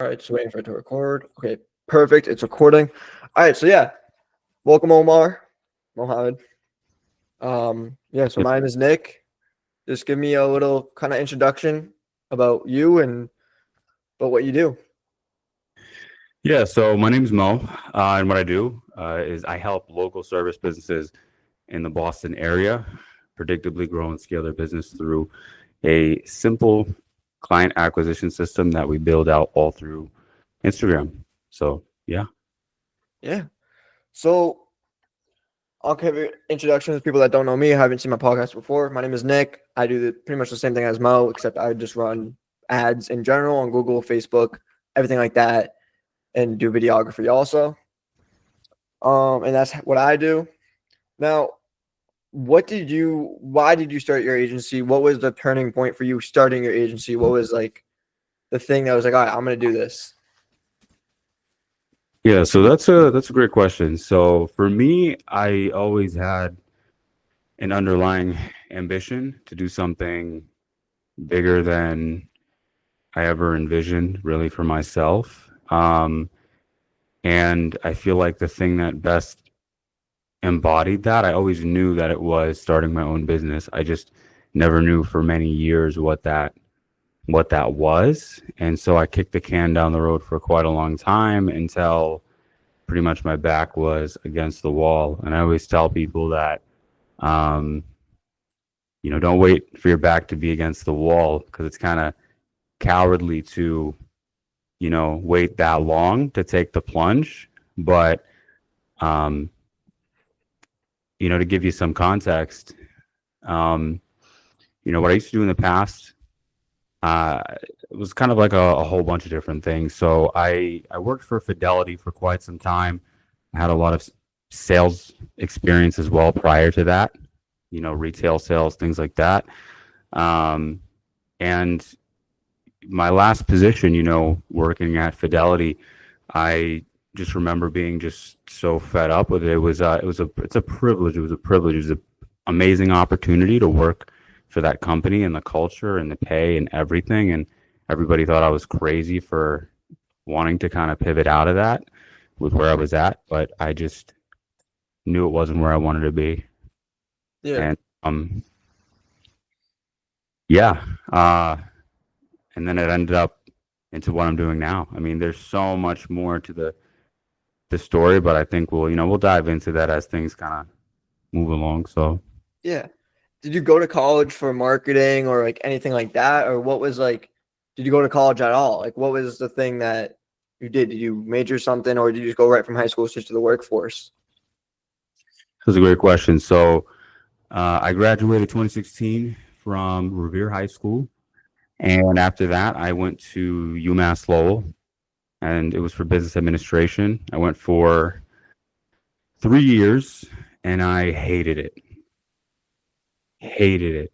All right, just waiting for it to record. Okay, perfect. It's recording. All right, so yeah, welcome Omar, Mohammed. So Yes. my name is Nick. Just give me a little kind of introduction about you and about what you do. Yeah. So my name's Mo, and what I do is I help local service businesses in the Boston area predictably grow and scale their business through a simple client acquisition system that we build out all through Instagram. So yeah. Yeah. So I'll give you introductions to people that don't know me, haven't seen my podcast before. My name is Nick. I do pretty much the same thing as Mo, except I just run ads in general on Google, Facebook, everything like that, and do videography also. And that's what I do. Now, why did you start your agency? What was the turning point for you starting your agency? What was like the thing that was like, all right, I'm going to do this? Yeah. So that's a great question. So for me, I always had an underlying ambition to do something bigger than I ever envisioned, really, for myself. And I feel like the thing that best embodied that, I always knew that it was starting my own business. I just never knew for many years what that was. And so I kicked the can down the road for quite a long time until pretty much my back was against the wall. And I always tell people that um, don't wait for your back to be against the wall because it's kind of cowardly to, wait that long to take the plunge. But um, to give you some context, um, what I used to do in the past, uh, it was kind of like a whole bunch of different things. So I worked for Fidelity for quite some time. I had a lot of sales experience as well prior to that, retail sales, things like that. Um, and my last position, working at Fidelity, I just remember being just so fed up with it. It's a privilege. It was a privilege. It was an amazing opportunity to work for that company and the culture and the pay and everything. And everybody thought I was crazy for wanting to kind of pivot out of that with where I was at, but I just knew it wasn't where I wanted to be. Yeah. And yeah, and then it ended up into what I'm doing now. I mean, there's so much more to the story, but I think we'll dive into that as things kind of move along. So Yeah. Did you go to college for marketing or like anything like that? Or what was like, did you go to college at all? Like, what was the thing that you did? Did you major something or did you just go right from high school straight to the workforce? that's a great question. So I graduated 2016 from Revere High School, and after that, I went to UMass Lowell, and it was for business administration. I went for 3 years, and I hated it. Hated it.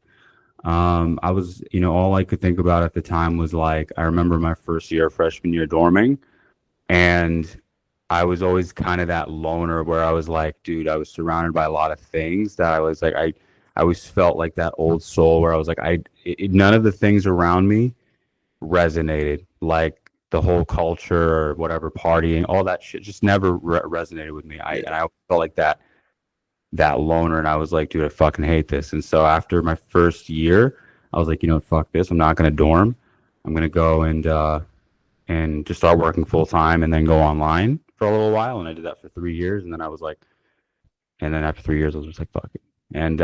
I was, all I could think about at the time was like, I remember my first year, freshman year dorming, and I was always kind of that loner where I was like, dude, I was surrounded by a lot of things that I was like, I always felt like that old soul where I was like, none of the things around me resonated, like the whole culture or whatever, partying, all that shit just never resonated with me. Yeah. And I felt like that loner, and I was like, dude, I fucking hate this. And so after my first year, I was like, fuck this. I'm not gonna dorm. I'm gonna go and just start working full time and then go online for a little while. And I did that for 3 years, and then I was like, and then after 3 years, I was just like, fuck it. And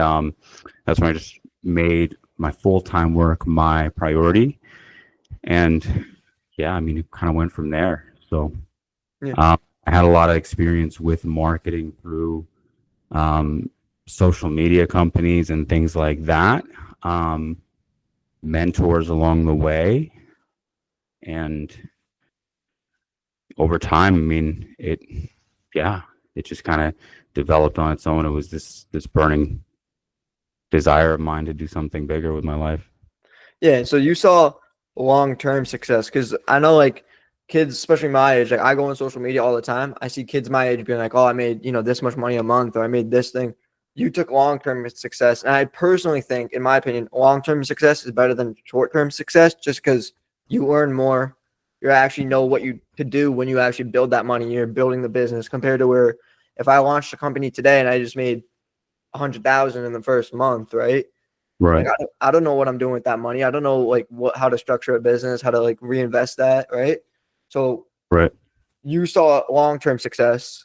that's when I just made my full time work my priority. And yeah, I mean, it kind of went from there. So Yeah. I had a lot of experience with marketing through um, social media companies and things like that, mentors along the way. And over time, I mean, yeah, it just kind of developed on its own. It was this burning desire of mine to do something bigger with my life. Yeah. So you saw long-term success because I know like kids, especially my age, like I go on social media all the time. I see kids my age being like, oh, I made, this much money a month or I made this thing. You took long-term success. And I personally think, in my opinion, long-term success is better than short-term success just because you earn more. you actually know what you to do when you actually build that money. You're building the business compared to where if I launched a company today and I just made 100,000 in the first month, right? Like Right. I don't know what I'm doing with that money. I don't know like how to structure a business, how to like reinvest that, right? So Right. you saw long-term success.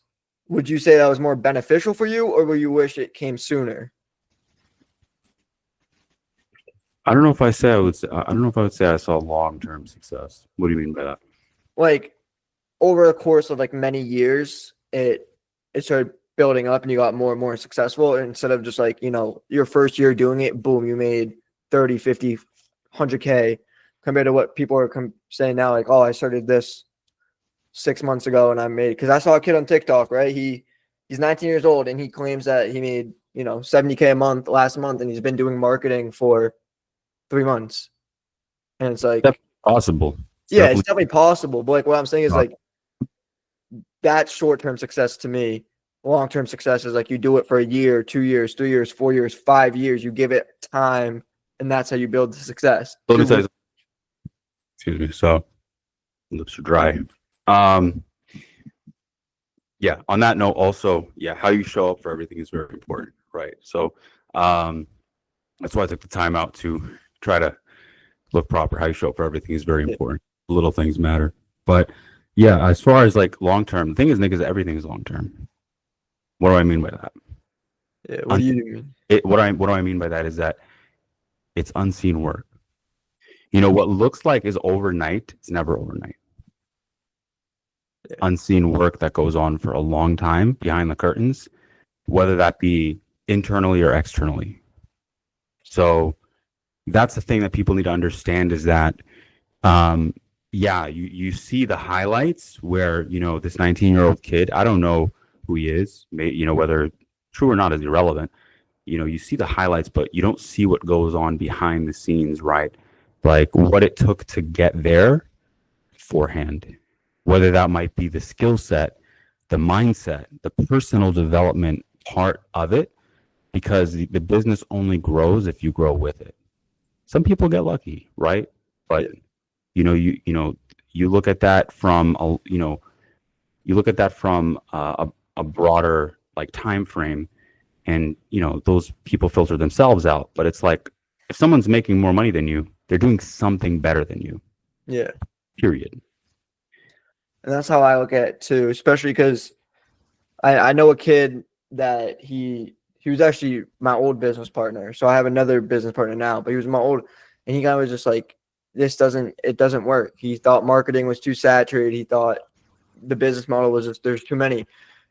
Would you say that was more beneficial for you, or would you wish it came sooner? I don't know if I say I would. I don't know if I would say I saw long term success. What do you mean by that? Like over the course of like many years, it started building up and you got more and more successful instead of just like, your first year doing it, boom, you made 30, 50, 100K compared to what people are saying now, like, oh, I started this 6 months ago and I made, because I saw a kid on TikTok, right? He's 19 years old and he claims that he made, 70K a month last month and he's been doing marketing for 3 months. And it's That's like, possible. It's yeah, it's definitely definitely possible. But like what I'm saying is possible. like that's short-term success to me. Long-term success is like you do it for a year, 2 years, 3 years, 4 years, 5 years. You give it time, and that's how you build the success. Let me tell you. Excuse me. So lips are dry. Um. Yeah. On that note, also, yeah, how you show up for everything is very important, right? So, that's why I took the time out to try to look proper. How you show up for everything is very important. Little things matter. But yeah, as far as like long term, the thing is, Nick, is everything is long term. What do I mean by that? Yeah. What do you mean? What do I mean by that is that it's unseen work. What looks like is overnight, it's never overnight. Yeah. Unseen work that goes on for a long time behind the curtains, whether that be internally or externally. So that's the thing that people need to understand is that you see the highlights where this 19-year-old kid, I don't know who he is, whether true or not is irrelevant. You see the highlights, but you don't see what goes on behind the scenes, right? Like what it took to get there beforehand, whether that might be the skill set, the mindset, the personal development part of it, because the business only grows if you grow with it. Some people get lucky, right? But you look at that from a broader like time frame, and those people filter themselves out. But it's like if someone's making more money than you, they're doing something better than you. Yeah. Period. And that's how I look at it too, especially because I know a kid that he was actually my old business partner. So I have another business partner now, but he was my old, and he kind of was just like, it doesn't work. He thought marketing was too saturated. He thought the business model was just, there's too many.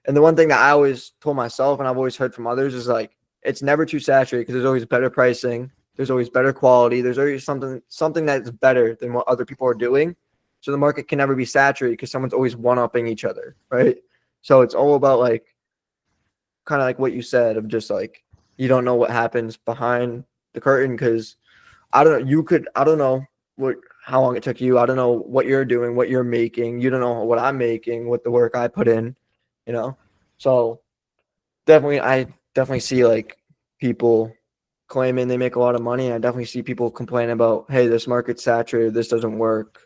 And the one thing that I always told myself and I've always heard from others is like, it's never too saturated because there's always better pricing. There's always better quality. There's always something that's better than what other people are doing. So the market can never be saturated because someone's always one-upping each other, right? So it's all about like kind of like what you said of just like you don't know what happens behind the curtain because I don't know. I don't know how long it took you. I don't know what you're doing, what you're making. You don't know what I'm making, what the work I put in, you know? So I definitely see like people claiming they make a lot of money. And I definitely see people complaining about, hey, this market's saturated. This doesn't work.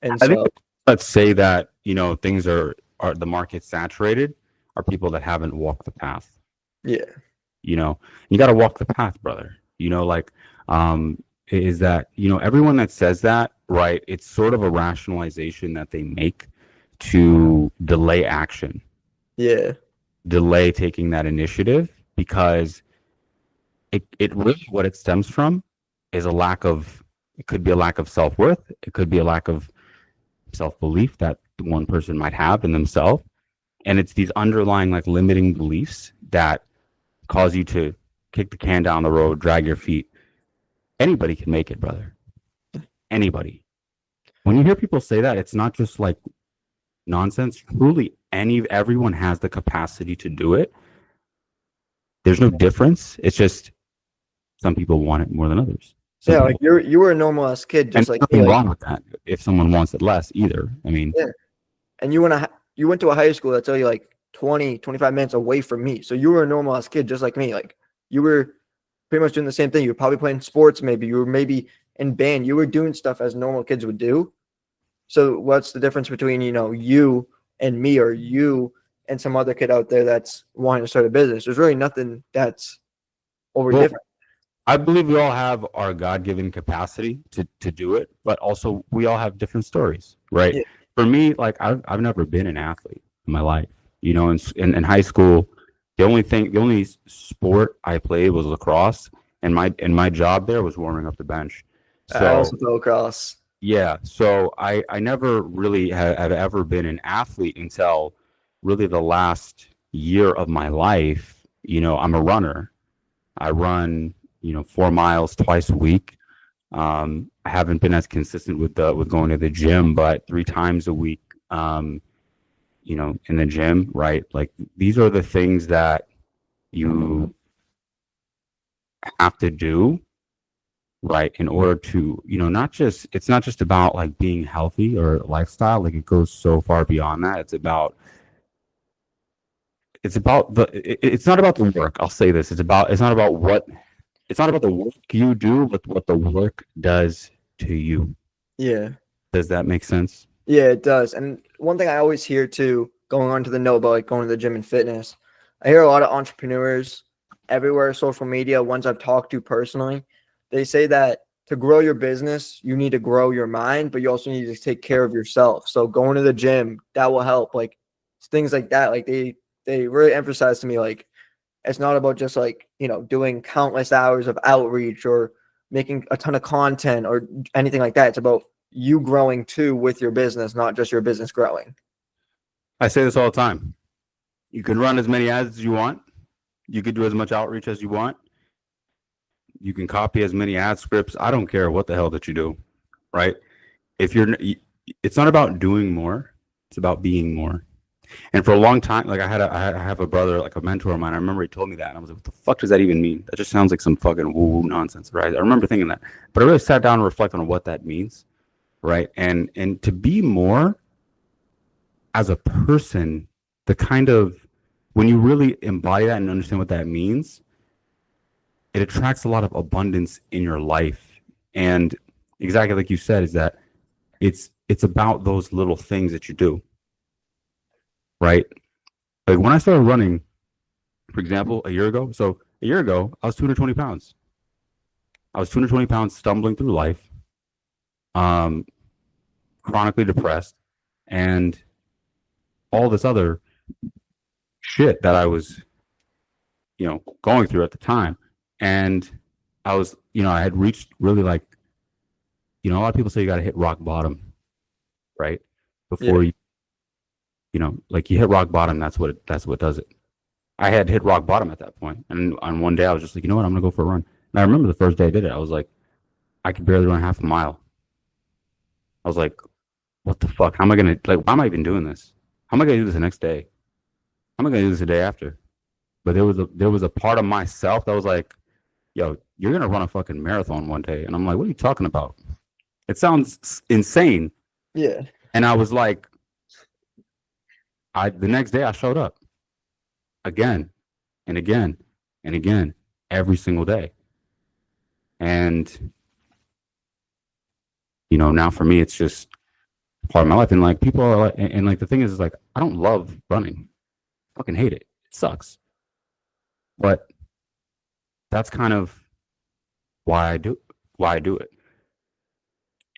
And I think so, let's say that things are the market saturated are people that haven't walked the path. yeah, You got to walk the path, brother. Is that everyone that says that, right? It's sort of a rationalization that they make to delay action, yeah, delay taking that initiative, because it really what it stems from is it could be a lack of self-worth, it could be a lack of self-belief that one person might have in themselves, and it's these underlying like limiting beliefs that cause you to kick the can down the road, drag your feet. Anybody can make it, brother. Anybody. When you hear people say that, it's not just like nonsense. Truly, everyone has the capacity to do it. There's no difference. It's just some people want it more than others. yeah. Like you were a normal ass kid, And just like me. nothing Like, wrong with that if someone wants it less either. I mean, yeah. And you went to a high school that's only like 20, 25 minutes away from me. So you were a normal ass kid, just like me. Like you were pretty much doing the same thing. You were probably playing sports, maybe you were maybe in band. You were doing stuff as normal kids would do. So what's the difference between, you and me, or you and some other kid out there that's wanting to start a business? There's really nothing that's over Well, different. I believe we all have our God-given capacity to do it, but also we all have different stories, right? Yeah. For me, like I've never been an athlete in my life. In high school, the only sport I played was lacrosse, and my job there was warming up the bench. I also So throw across. yeah, so I never really have ever been an athlete until really the last year of my life. I'm a runner. I run, 4 miles twice a week. I haven't been as consistent with going to the gym, but 3 times a week, in the gym, right? Like these are the things that you have to do, right, in order to, it's not just about like being healthy or lifestyle. Like it goes so far beyond that. It's not about the work. I'll say this. It's not about the work you do, but what the work does to you. Yeah. Does that make sense? Yeah, it does. And one thing I always hear too, going on to the note about like going to the gym and fitness, I hear a lot of entrepreneurs everywhere, social media, ones I've talked to personally, they say that to grow your business, you need to grow your mind, but you also need to take care of yourself. So going to the gym, that will help. Like things like that. Like they really emphasize to me like it's not about just like, doing countless hours of outreach or making a ton of content or anything like that. It's about you growing too with your business, not just your business growing. I say this all the time. You can run as many ads as you want. You can do as much outreach as you want. You can copy as many ad scripts. I don't care what the hell that you do, right? It's not about doing more. It's about being more. And for a long time, like I have a brother, like a mentor of mine. I remember he told me that, and I was like, "What the fuck does that even mean? That just sounds like some fucking woo-woo nonsense, right?" I remember thinking that, but I really sat down and reflected on what that means, right? And to be more as a person, the kind of when you really embody that and understand what that means, it attracts a lot of abundance in your life. And exactly like you said, is that it's about those little things that you do, right? Like when I started running, for example, a year ago. So a year ago, I was 220 pounds. I was 220 pounds stumbling through life, um, chronically depressed, and all this other shit that I was, going through at the time. And I was, I had reached really like, a lot of people say you got to hit rock bottom, right? Before Yeah. like you hit rock bottom. That's what does it. I had hit rock bottom at that point. And on one day I was just like, you know what? I'm going to go for a run. And I remember the first day I did it, I was like, I could barely run half a mile. I was like, what the fuck? How am I going to, like, why am I even doing this? How am I going to do this the next day? How am I going to do this the day after? But there was a part of myself that was like, yo, you're going to run a fucking marathon one day. And I'm like, what are you talking about? It sounds insane. Yeah. And I was like, the next day I showed up again and again and again every single day. And, now for me, it's just part of my life. And like people are like, and like the thing is like, I don't love running. I fucking hate it. It sucks. But that's kind of why I do it.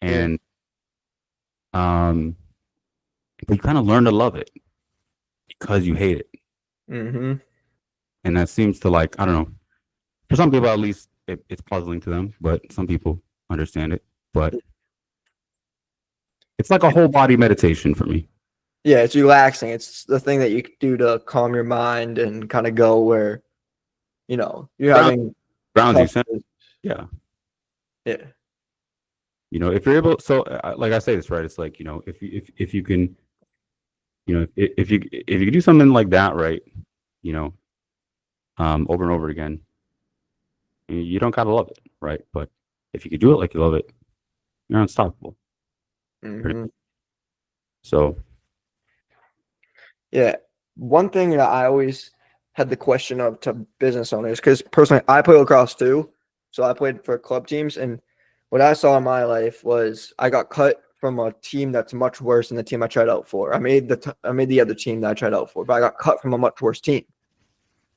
Yeah. And, but you kind of learn to love it because you hate it. Mm-hmm. And that seems to like, I don't know, for some people at least it's puzzling to them, but some people understand it. But it's like a whole body meditation for me. Yeah, it's relaxing. It's the thing that you can do to calm your mind and kind of go where, you're having Grounds tough. you. Yeah. Yeah. If you're able, so like I say this, right? It's like, if you can, if you can do something like that, right? Over and over again, you don't gotta love it, right? But if you could do it like you love it, you're unstoppable. Mm-hmm. So Yeah. One thing that I always had the question of to business owners, because personally, I play lacrosse too. So I played for club teams. And what I saw in my life was I got cut from a team that's much worse than the team I tried out for. I made the other team that I tried out for, but I got cut from a much worse team.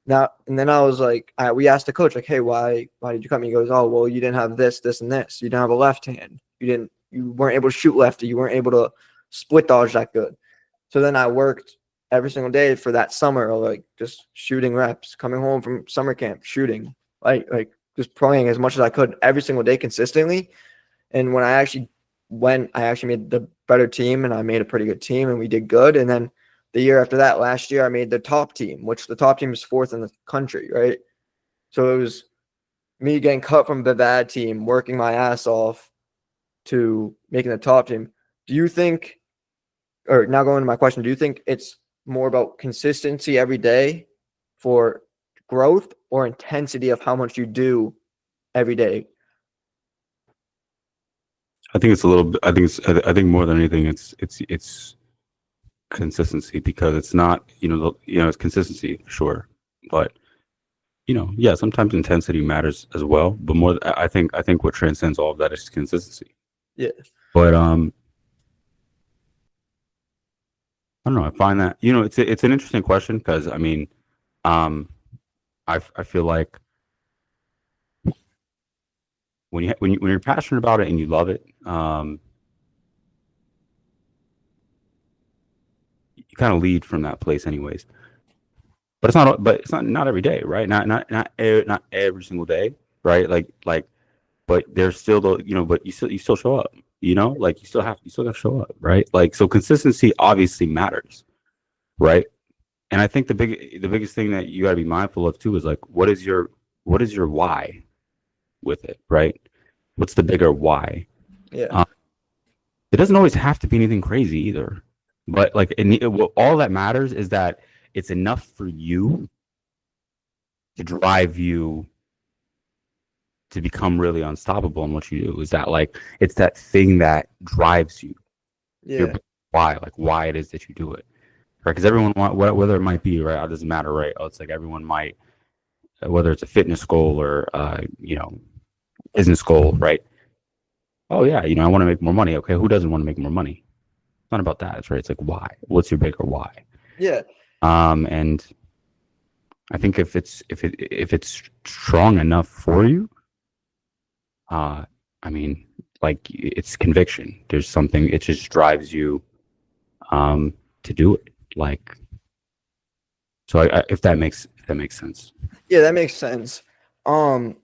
Now and then I was like, we asked the coach like, hey, why did you cut me? He goes, oh well, you didn't have this, this, and this. You didn't have a left hand. You weren't able to shoot lefty. You weren't able to split dodge that good. So then I worked every single day for that summer, like just shooting reps, coming home from summer camp, shooting, like just playing as much as I could every single day consistently. And when I actually made the better team, and I made a pretty good team, and we did good. And then the year after that, last year, I made the top team, which the top team is 4th in the country, right? So it was me getting cut from the bad team, working my ass off to making the top team. Do you think, or now going to my question, do you think it's more about consistency every day for growth or intensity of how much you do every day? I think it's a little bit. I think more than anything, it's consistency, because it's not, it's consistency for sure, but yeah, sometimes intensity matters as well, but more, I think what transcends all of that is consistency. Yeah. But I don't know. I find that it's an interesting question, because I mean, I feel like when you're passionate about it and you love it, you kind of lead from that place anyways. But it's not every day, right? Not every single day, right? Like, but there's still but you still show up, like you still gotta show up, right? Like, so consistency obviously matters, right? And I think the biggest thing that you gotta be mindful of too is like, what is your why with it, right? What's the bigger why? Yeah. It doesn't always have to be anything crazy either, but like, all that matters is that it's enough for you to drive you to become really unstoppable in what you do. Is that like, it's that thing that drives you. Yeah. Your why, like why it is that you do it, right? Because everyone whether it might be, right, it doesn't matter, right? It's like everyone might, whether it's a fitness goal or business goal, right? Oh yeah, I want to make more money. Okay, who doesn't want to make more money? It's not about that. It's right. It's like, why? What's your bigger why? Yeah. And I think if it's strong enough for you, I mean, like, it's conviction. There's something, it just drives you to do it. Like, so if that makes sense. Yeah, that makes sense. Kind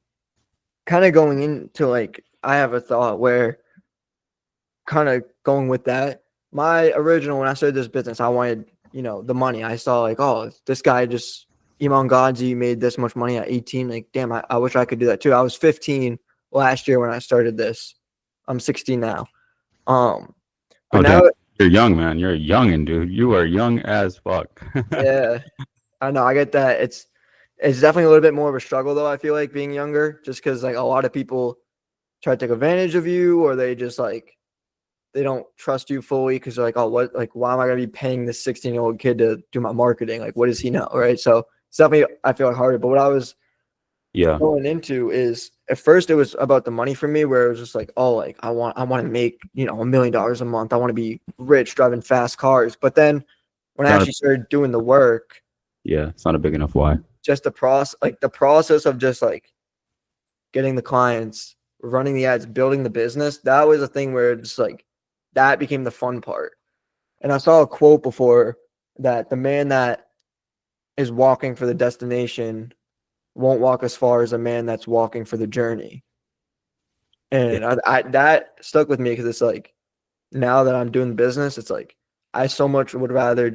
of going into like, I have a thought where kind of going with that. My original, when I started this business, I wanted, the money. I saw like, oh, this guy just, Iman Godzi made this much money at 18. Like, damn, I wish I could do that too. I was 15 last year when I started this. I'm 16 now. But now, damn. You're young, man. You're a youngin', dude. You are young as fuck. yeah, I know. I get that. It's definitely a little bit more of a struggle though. I feel like being younger, just because like a lot of people try to take advantage of you, or they just like, they don't trust you fully because they're like, oh, what, like, why am I going to be paying this 16-year-old kid to do my marketing? Like, what does he know? Right. So it's definitely, I feel like, harder. But what I was going into is, at first it was about the money for me, where it was just like, oh, like I want to make, $1 million a month. I want to be rich driving fast cars. But then when I actually started doing the work, it's not a big enough why. Just the process of just like getting the clients, running the ads, building the business, that was a thing where it's like, that became the fun part. And I saw a quote before that the man that is walking for the destination won't walk as far as a man that's walking for the journey. And I that stuck with me, because it's like, now that I'm doing business, it's like, I so much would rather,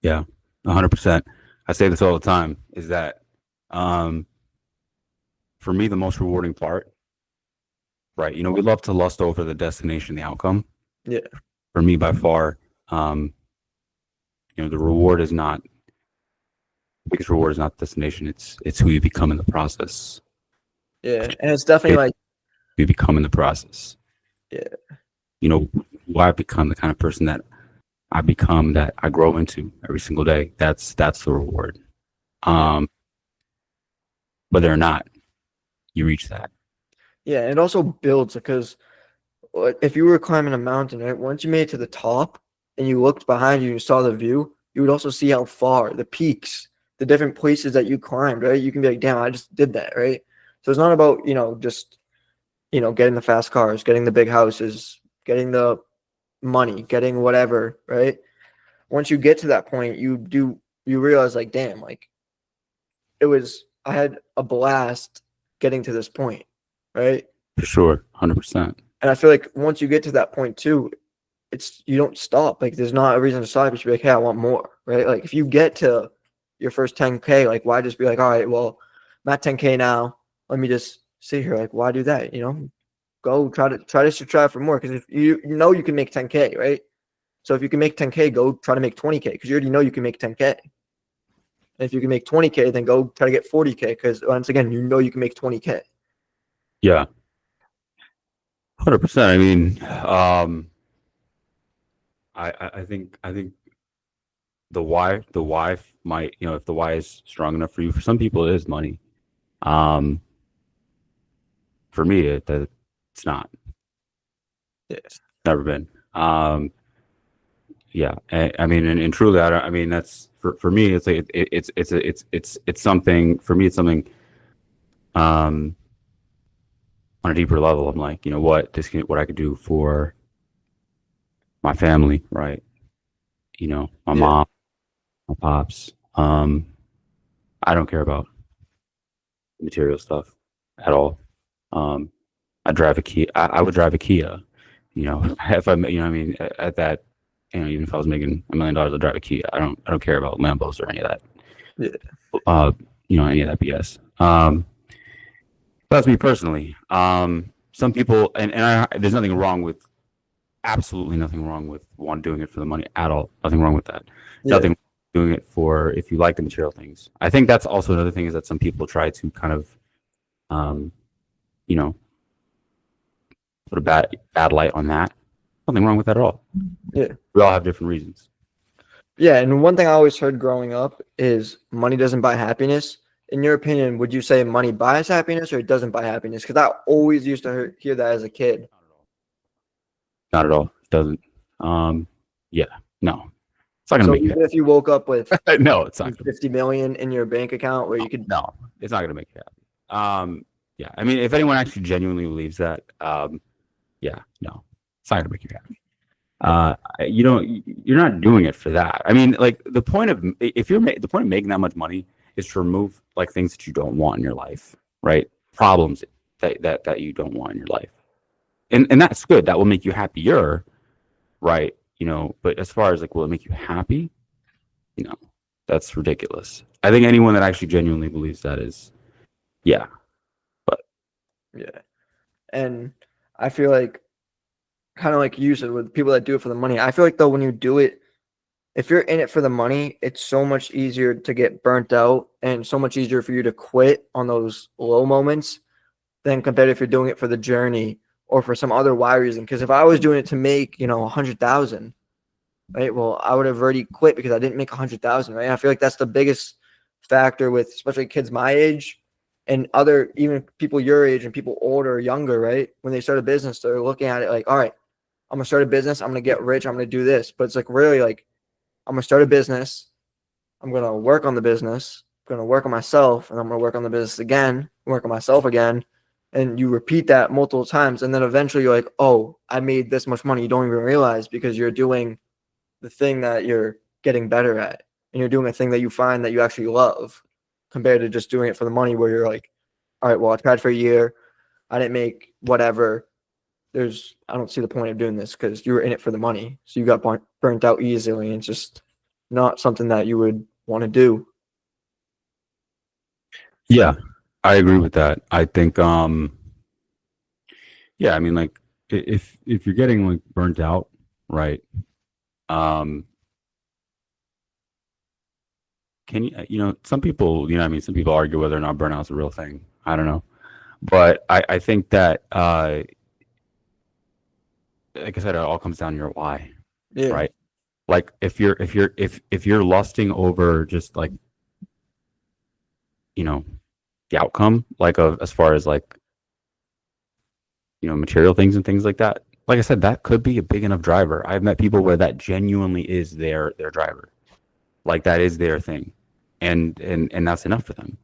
Yeah, 100%. I say this all the time, is that for me, the most rewarding part, right? We love to lust over the destination, the outcome. Yeah. For me, by far, the reward is not, the biggest reward is not the destination. It's who you become in the process. Yeah. And it's definitely like, you become in the process. Yeah. Who I become, the kind of person that I become, that I grow into every single day. That's the reward. Whether or not you reach that. Yeah. And it also builds, because if you were climbing a mountain, right? Once you made it to the top and you looked behind you and saw the view, you would also see how far, the peaks, the different places that you climbed, right? You can be like, damn, I just did that, right? So it's not about, just, getting the fast cars, getting the big houses, getting the money, getting whatever, right? Once you get to that point, you realize like, damn, like I had a blast getting to this point, right? For sure, 100%. And I feel like once you get to that point too, you don't stop. Like there's not a reason to stop. You should be like, hey, I want more, right? Like if you get to your first 10K, like why just be like, all right, well, I'm at 10K now. Let me just sit here. Like, why do that? Go try for more. Because if you can make 10K, right? So if you can make 10K, go try to make 20K because you already know you can make 10K. And if you can make 20K, then go try to get 40K because once again, you know you can make 20K. Yeah, 100%. I mean, I think the why might, if the why is strong enough for you. For some people, it is money. For me, it's not. Yes. Never been. Yeah, I mean, and truly, I mean, that's for me. It's like it's something for me. It's something on a deeper level. I'm like, what I could do for my family, right? My mom, my pops. I don't care about material stuff at all. I drive a Kia. I would drive a Kia. If I, I mean, at that, even if I was making $1 million, I'd drive a Kia. I don't care about Lambos or any of that. Yeah. Any of that BS. That's me personally. Some people, and there's absolutely nothing wrong with doing it for the money at all. Nothing wrong with that. Yeah. Nothing doing it for if you like the material things. I think that's also another thing is that some people try to kind of, put a bad light on that. Nothing wrong with that at all. Yeah. We all have different reasons. Yeah, and one thing I always heard growing up is money doesn't buy happiness. In your opinion, would you say money buys happiness or it doesn't buy happiness? Because I always used to hear that as a kid. Not at all. It doesn't. Yeah. No. It's not gonna So make you even if you woke up with happy. No, it's not. 50 million in your bank account where you could No, it's not gonna make you happy. Yeah. I mean, if anyone actually genuinely believes that, yeah, no, it's not gonna make you happy. You're not doing it for that. I mean, like the point of making that much money is to remove like things that you don't want in your life, right? Problems that you don't want in your life, and that's good. That will make you happier, right? But as far as like, will it make you happy? That's ridiculous. I think anyone that actually genuinely believes that is, yeah. yeah. And I feel like kind of like you said with people that do it for the money. I feel like though when you do it, if you're in it for the money, it's so much easier to get burnt out and so much easier for you to quit on those low moments than compared if you're doing it for the journey or for some other why reason. Because if I was doing it to make 100,000, right? Well, I would have already quit because I didn't make 100,000, right? I feel like that's the biggest factor with especially kids my age and other even people your age and people older or younger, right? When they start a business, they're looking at it like, all right, I'm gonna start a business, I'm gonna get rich, I'm gonna do this. But it's like really like I'm gonna start a business, I'm gonna work on the business, I'm gonna work on myself, and I'm gonna work on the business again, work on myself again. And you repeat that multiple times, and then eventually you're like, oh, I made this much money. You don't even realize because you're doing the thing that you're getting better at, and you're doing a thing that you find that you actually love compared to just doing it for the money where you're like, all right, well, I tried for a year, I didn't make whatever. I don't see the point of doing this because you were in it for the money. So you got burnt out easily, and it's just not something that you would want to do. Yeah, I agree with that. I think, yeah, I mean, like if you're getting like burnt out, right? Can some people, I mean, some people argue whether or not burnout's a real thing. I don't know, but I think that, like I said, it all comes down to your why, Yeah. right? Like if you're lusting over just like, the outcome, like as far as like, material things and things like that, like I said, that could be a big enough driver. I've met people where that genuinely is their driver. Like that is their thing. And that's enough for them.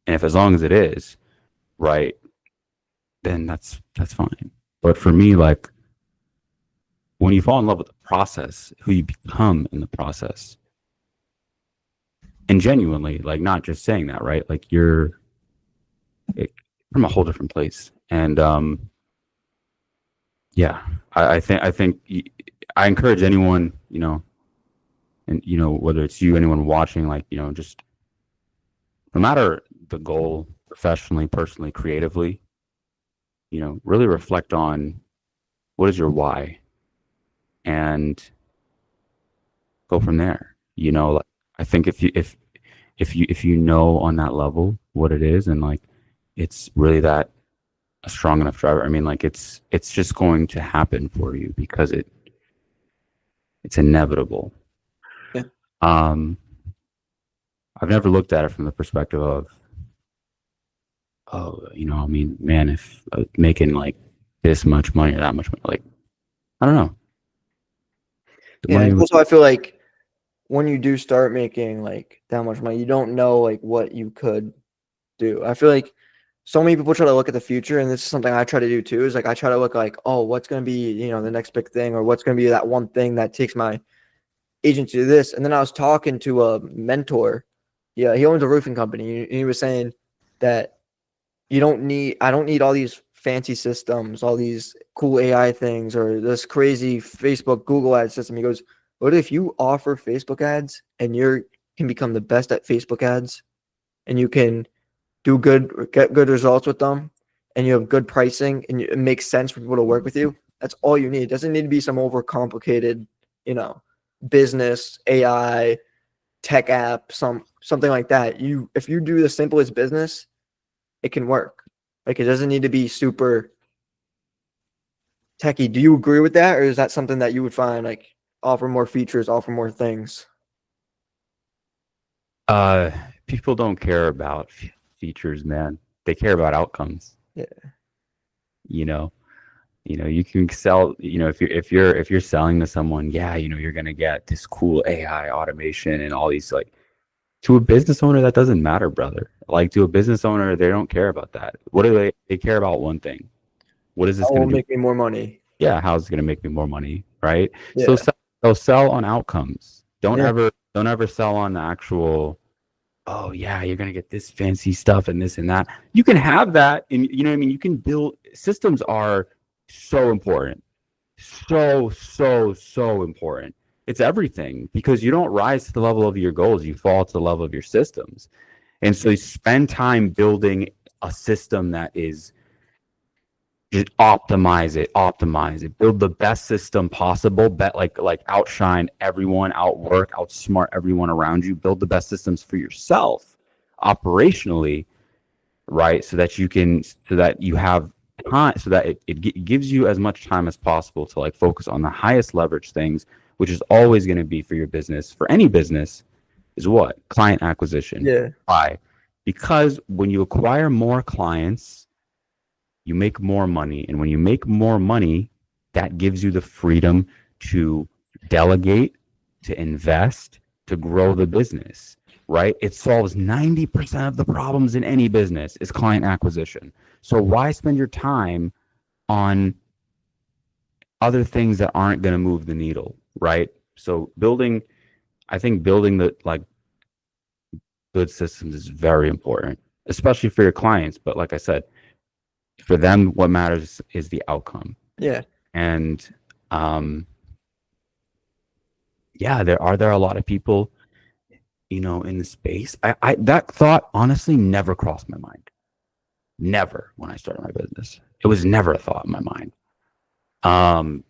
And if as long as it is, right, then that's fine. But for me, like when you fall in love with the process, who you become in the process, and genuinely, like not just saying that, right? Like you're from a whole different place. And yeah, I think I encourage anyone, and whether it's you, anyone watching, like just no matter the goal, professionally, personally, creatively, really reflect on what is your why and go from there. Like, I think if you know on that level what it is, and like it's really that a strong enough driver. I mean, like it's just going to happen for you because it's inevitable. Yeah. I've never looked at it from the perspective of, oh, I mean, man, if making like this much money or that much money, like I don't know. The Yeah. money And was also, I feel like when you do start making like that much money, you don't know like what you could do. I feel like so many people try to look at the future, and this is something I try to do too. Is like I try to look like, oh, what's going to be the next big thing, or what's going to be that one thing that takes my agency to this. And then I was talking to a mentor. Yeah, he owns a roofing company. And he was saying that I don't need all these fancy systems, all these cool AI things, or this crazy Facebook, Google ad system. He goes, what if you offer Facebook ads and you can become the best at Facebook ads, and you can get good results with them, and you have good pricing, and it makes sense for people to work with you. That's all you need. It doesn't need to be some overcomplicated, business, AI, tech app, something like that. If you do the simplest business, it can work. Like it doesn't need to be super techy. Do you agree with that, or is that something that you would find like offer more features, offer more things? uh people don't care about features, man. They care about outcomes. Yeah, You know, you can sell. If you're selling to someone, yeah, you're gonna get this cool AI automation and all these like. To a business owner, that doesn't matter, brother. Like to a business owner, they don't care about that. What do they care about? One thing. What is this that going will to do? make me more money. Yeah, how's it going to make me more money, right? So Yeah, they'll sell on outcomes. Don't yeah, ever sell on the actual. Oh yeah, you're going to get this fancy stuff and this and that. You can have that, and you know what I mean. You can build systems are so important, so important. It's everything because you don't rise to the level of your goals. You fall to the level of your systems. And so you spend time building a system that is just optimize it, build the best system possible, bet like outshine everyone, outwork, outsmart everyone around you, build the best systems for yourself operationally, right? So that you have time, so that it gives you as much time as possible to like focus on the highest leverage things, which is always going to be for your business, for any business, is what? Client acquisition. yeah, Why? Because when you acquire more clients, you make more money. And when you make more money, that gives you the freedom to delegate, to invest, to grow the business, right? It solves 90% of the problems in any business is client acquisition. So why spend your time on other things that aren't going to move the needle, right? So I think building the like good systems is very important, especially for your clients. But like I said, for them, what matters is the outcome. yeah, And yeah, there a lot of people, in the space. I that thought honestly never crossed my mind. Never when I started my business. It was never a thought in my mind.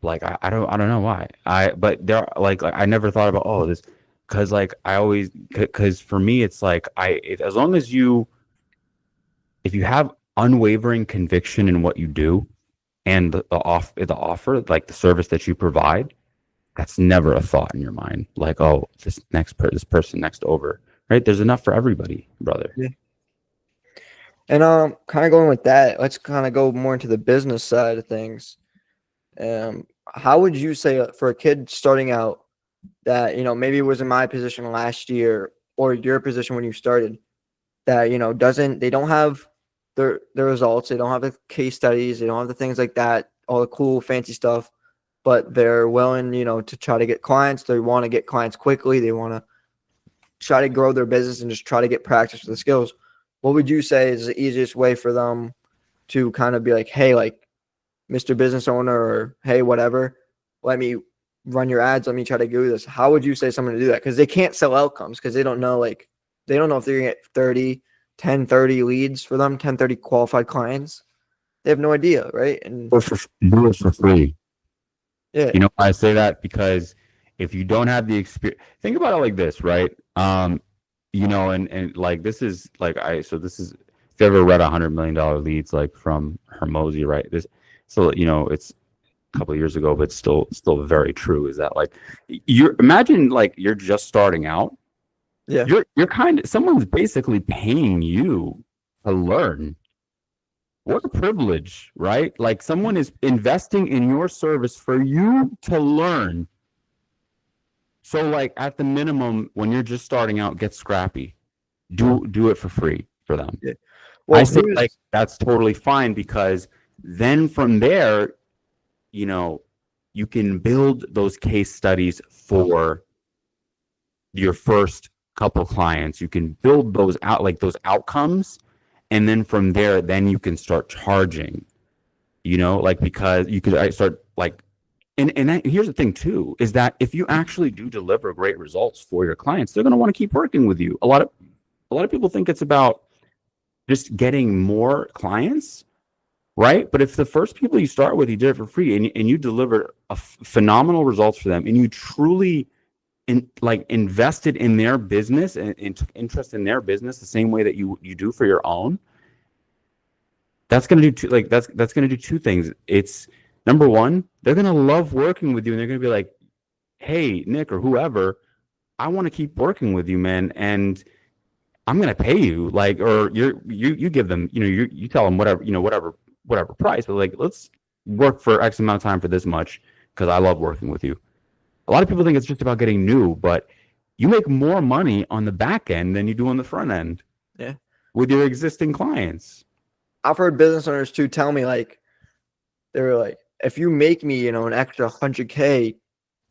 Like I don't know why. But there like I never thought about this because like I always because for me it's like as long as if you have unwavering conviction in what you do and the offer, like the service that you provide, that's never a thought in your mind. Like, oh, this person next over, right? There's enough for everybody, brother. yeah. And kind of going with that, let's kind of go more into the business side of things. How would you say for a kid starting out that, maybe it was in my position last year or your position when you started, that, they don't have their results, they don't have the case studies, they don't have the things like that, all the cool fancy stuff, but they're willing, to try to get clients. They want to get clients quickly. They want to try to grow their business and just try to get practice for the skills. What would you say is the easiest way for them to kind of be like, hey, like, Mr. Business Owner, or hey, whatever, let me run your ads, let me try to do this? How would you say someone to do that? Because they can't sell outcomes, because they don't know, like, they don't know if they're gonna get 30 leads for them, 10, 30 qualified clients. They have no idea, right? And Do it for free. yeah, You know why I say that? Because if you don't have the experience, think about it like this, right? And like this is like this is, if you ever read $100 million leads like from Hermosi, right? This, so it's a couple of years ago, but still very true. Is that like you imagine like you're just starting out, yeah, you're kind of, someone's basically paying you to learn. What a privilege, right? Like someone is investing in your service for you to learn. So like at the minimum, when you're just starting out, get scrappy. Do it for free for them. yeah. I Well, say like that's totally fine, because then from there, you can build those case studies for your first couple clients. You can build those out, like those outcomes, and then from there, then you can start charging. Like, because you could start like, and here's the thing too, is that if you actually do deliver great results for your clients, they're going to want to keep working with you. A lot of people think it's about just getting more clients, right? But if the first people you start with, you did it for free, and you delivered phenomenal results for them, and you truly invested in their business and took interest in their business the same way that you do for your own, that's going to do that's going to do two things. It's number one, they're going to love working with you, and they're going to be like, hey, Nick or whoever, I want to keep working with you, man, and I'm going to pay you, like, or you give them, you tell them whatever price, but like, let's work for X amount of time for this much, because I love working with you. A lot of people think it's just about getting new, but you make more money on the back end than you do on the front end. Yeah, with your existing clients. I've heard business owners too tell me, like, they were like, if you make me, an extra 100K,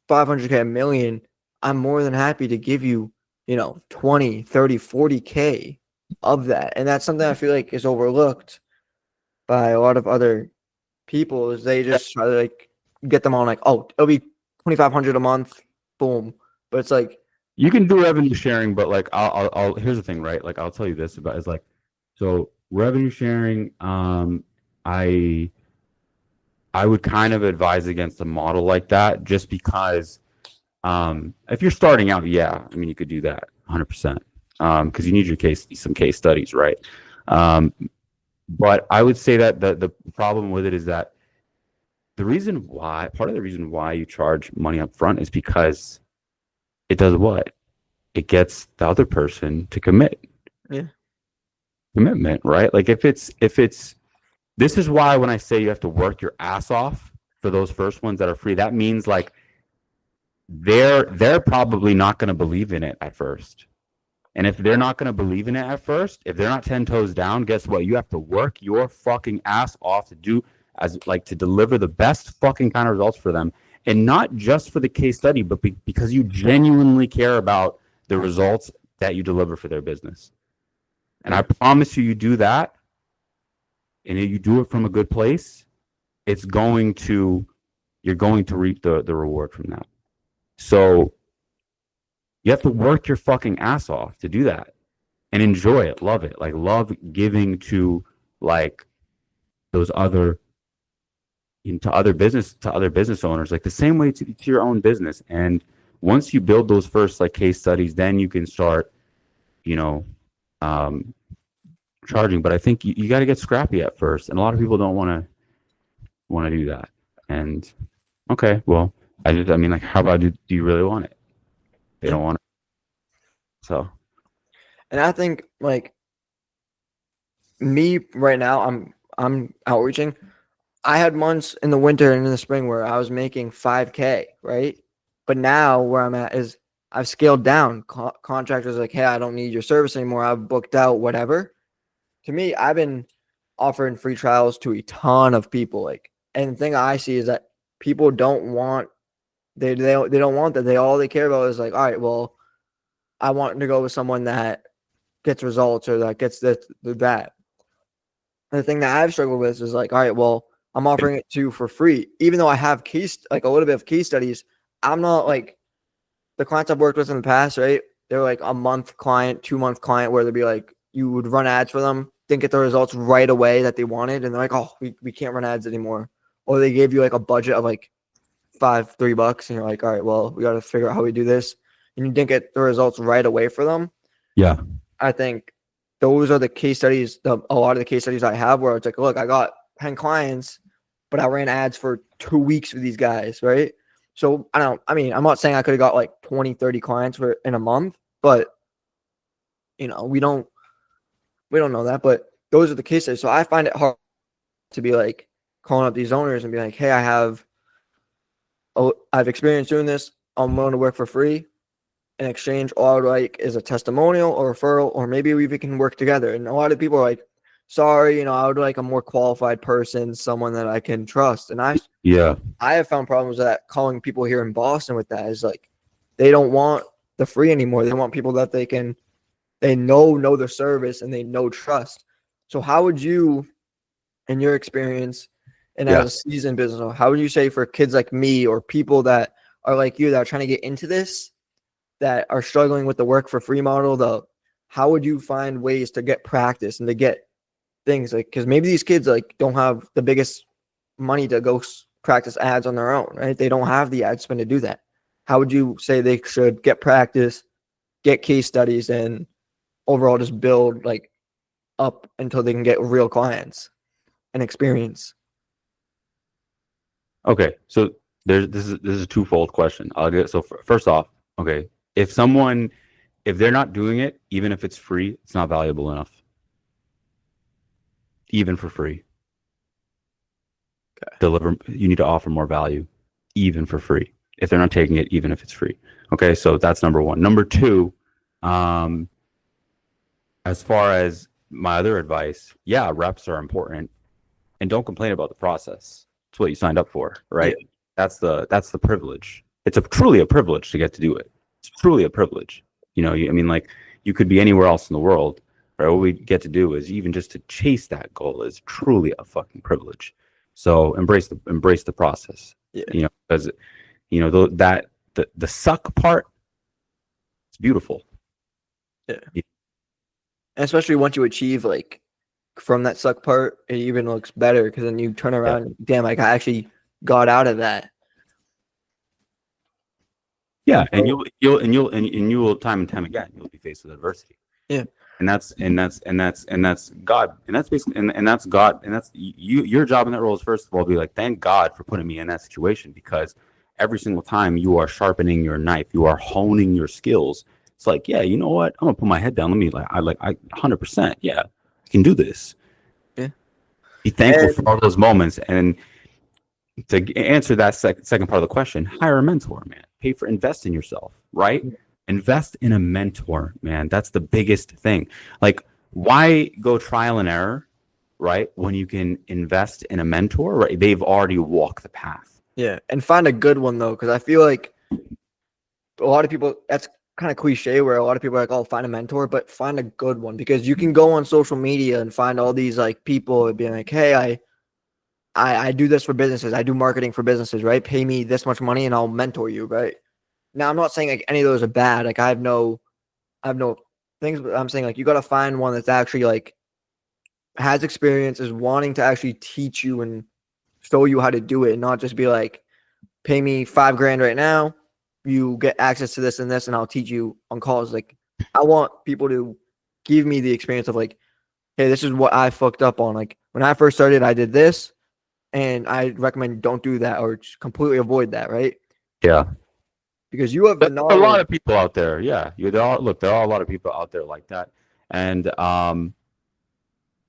500K, a million, I'm more than happy to give you, 20, 30, 40K of that. And that's something I feel like is overlooked by a lot of other people, is they just try to like get them on like, oh, it'll be 2,500 a month, boom. But it's like, you can do revenue sharing, but like I'll here's the thing, right? Like I'll tell you this about, is like, so revenue sharing, I would kind of advise against a model like that, just because if you're starting out, yeah, I mean, you could do that 100%, because you need some case studies, right? But I would say that the problem with it is that part of the reason why you charge money up front is because it does what? It gets the other person to commit. yeah, Commitment, right? Like if it's this is why when I say you have to work your ass off for those first ones that are free, that means like they're probably not going to believe in it at first. And if they're not going to believe in it at first, if they're not 10 toes down, guess what? You have to work your fucking ass off to deliver the best fucking kind of results for them. And not just for the case study, but because you genuinely care about the results that you deliver for their business. And I promise you do that, and you do it from a good place, you're going to reap the reward from that. So you have to work your fucking ass off to do that, and enjoy it, love it, like love giving to like those other business owners, like the same way to your own business. And once you build those first like case studies, then you can start, charging. But I think you got to get scrappy at first, and a lot of people don't want to do that. And okay, well, I mean, like, how about do you really want it? They don't want it. So, and I think like me right now, I'm outreaching. I had months in the winter and in the spring where I was making 5K, right? But now where I'm at is I've scaled down. Contractors are like, hey, I don't need your service anymore. I've booked out, whatever. To me, I've been offering free trials to a ton of people. Like, and the thing I see is that people don't want they don't want that. All they care about is like, all right, well, I want to go with someone that gets results or that gets this that. And the thing that I've struggled with is like, all right, well, I'm offering it to you for free, even though I have like a little bit of case studies. I'm not like the clients I've worked with in the past, right? They're like a month client, 2 month client, where they'd be like, you would run ads for them, didn't get the results right away that they wanted, and they're like, oh, we can't run ads anymore. Or they gave you like a budget of like $3, and you're like, all right, well, we got to figure out how we do this. And you didn't get the results right away for them. Yeah. I think those are the case studies, a lot of the case studies I have where it's like, look, I got 10 clients, but I ran ads for 2 weeks for these guys, right? So I mean, I'm not saying I could have got like 20, 30 clients for in a month, but we don't know that. But those are the cases. So I find it hard to be like calling up these owners and be like, hey, I've experienced doing this. I'm willing to work for free. In exchange, all I would like is a testimonial or referral, or maybe we can work together. And a lot of people are like, sorry, I would like a more qualified person, someone that I can trust. And I have found problems with that calling people here in Boston with that is like, they don't want the free anymore. They want people that they know the service and they know trust. So how would you, in your experience and as a seasoned business owner, how would you say for kids like me or people that are like you that are trying to get into this, that are struggling with the work for free model, how would you find ways to get practice and to get things like, because maybe these kids like don't have the biggest money to go practice ads on their own, right? They don't have the ad spend to do that. How would you say they should get practice, get case studies, and overall just build like up until they can get real clients and experience? Okay, so this is a twofold question. I'll get so first off, okay, if they're not doing it, even if it's free, it's not valuable enough. Even for free. Okay. You need to offer more value, even for free. If they're not taking it, even if it's free. Okay, so that's number one. Number two, as far as my other advice, reps are important, and don't complain about the process. It's what you signed up for, right? Yeah. That's the privilege. It's truly a privilege to get to do it. It's truly a privilege. You could be anywhere else in the world, right? What we get to do is even just to chase that goal is truly a fucking privilege. So embrace the process. Yeah. Because the suck part, it's beautiful. Yeah. And especially once you achieve like from that suck part, it even looks better because then you turn around and damn, like I actually got out of that. Yeah, and you'll time and time again you'll be faced with adversity. Yeah, and that's God, and that's basically and that's God, and that's your job in that role is first of all be like, thank God for putting me in that situation, because every single time you are sharpening your knife, you are honing your skills. It's like, yeah, you know what? I'm gonna put my head down. Let me I 100%. Yeah, I can do this. Yeah, be thankful for all those moments. And to answer that second part of the question, hire a mentor, man. Invest in yourself, right? Invest in a mentor, man. That's the biggest thing. Like, why go trial and error, right? When you can invest in a mentor, right? They've already walked the path. Yeah, and find a good one though, because I feel like a lot of people, that's kind of cliche where a lot of people are like, oh, find a mentor, but find a good one, because you can go on social media and find all these like people being like, hey, I do this for businesses. I do marketing for businesses, right? Pay me this much money and I'll mentor you, right? Now, I'm not saying like any of those are bad. Like I have no things, but I'm saying like you got to find one that's actually like has experience, is wanting to actually teach you and show you how to do it, and not just be like, pay me $5,000 right now. You get access to this and this, and I'll teach you on calls. Like I want people to give me the experience of like, hey, this is what I fucked up on. Like when I first started, I did this. And I recommend don't do that or just completely avoid that, right? Yeah. Because you have There's a lot of people out there. Yeah. There are a lot of people out there like that. And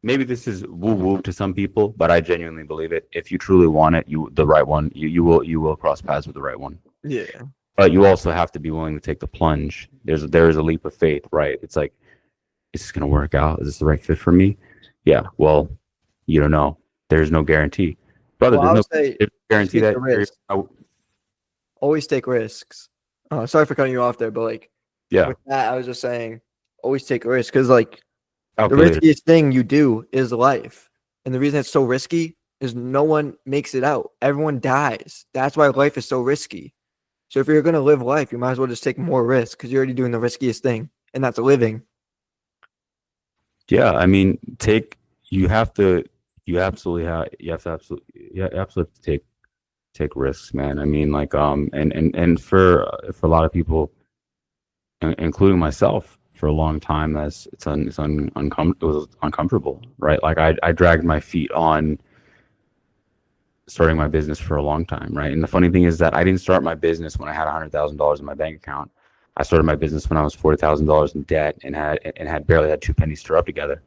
maybe this is woo woo to some people, but I genuinely believe it. If you truly want it, the right one, you will cross paths with the right one. Yeah. But you also have to be willing to take the plunge. There is a leap of faith, right? It's like, is this gonna work out? Is this the right fit for me? Yeah. Well, you don't know. There's no guarantee, brother. Well, I would say There's no guarantee take that the risk. Always take risks. Sorry for cutting you off there, but like yeah, with that, I was just saying, always take a risk because like the calculated. riskiest thing you do is life, and the reason it's so risky is no one makes it out. Everyone dies. That's why life is so risky. So if you're gonna live life, you might as well just take more risk because you're already doing the riskiest thing, and that's living. Yeah, I mean, you have to you have to absolutely take risks, man. I mean, like and for a lot of people, including myself, for a long time, it was uncomfortable, right? Like I dragged my feet on starting my business for a long time, right? And the funny thing is that I didn't start my business when I had $100,000 in my bank account. I started my business when I was $40,000 in debt and had barely had two pennies to rub together.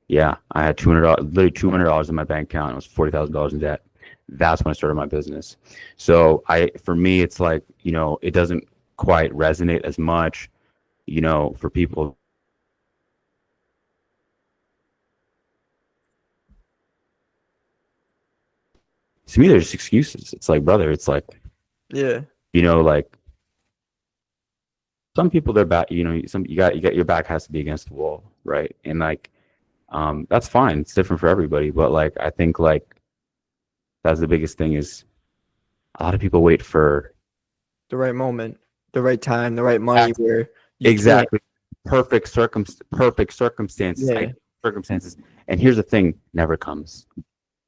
Yeah, I had literally $200 in my bank account. It was $40,000 in debt. That's when I started my business. So for me, it's like, it doesn't quite resonate as much, for people. To me, there's excuses. It's like, brother, it's like, Yeah. like some people, their back, you got your back has to be against the wall, right? And like, that's fine. It's different for everybody, but like, I think like that's the biggest thing is a lot of people wait for The right moment, the right time, the right money where you exactly perfect circumstances, Yeah. circumstances. And here's the thing: never comes.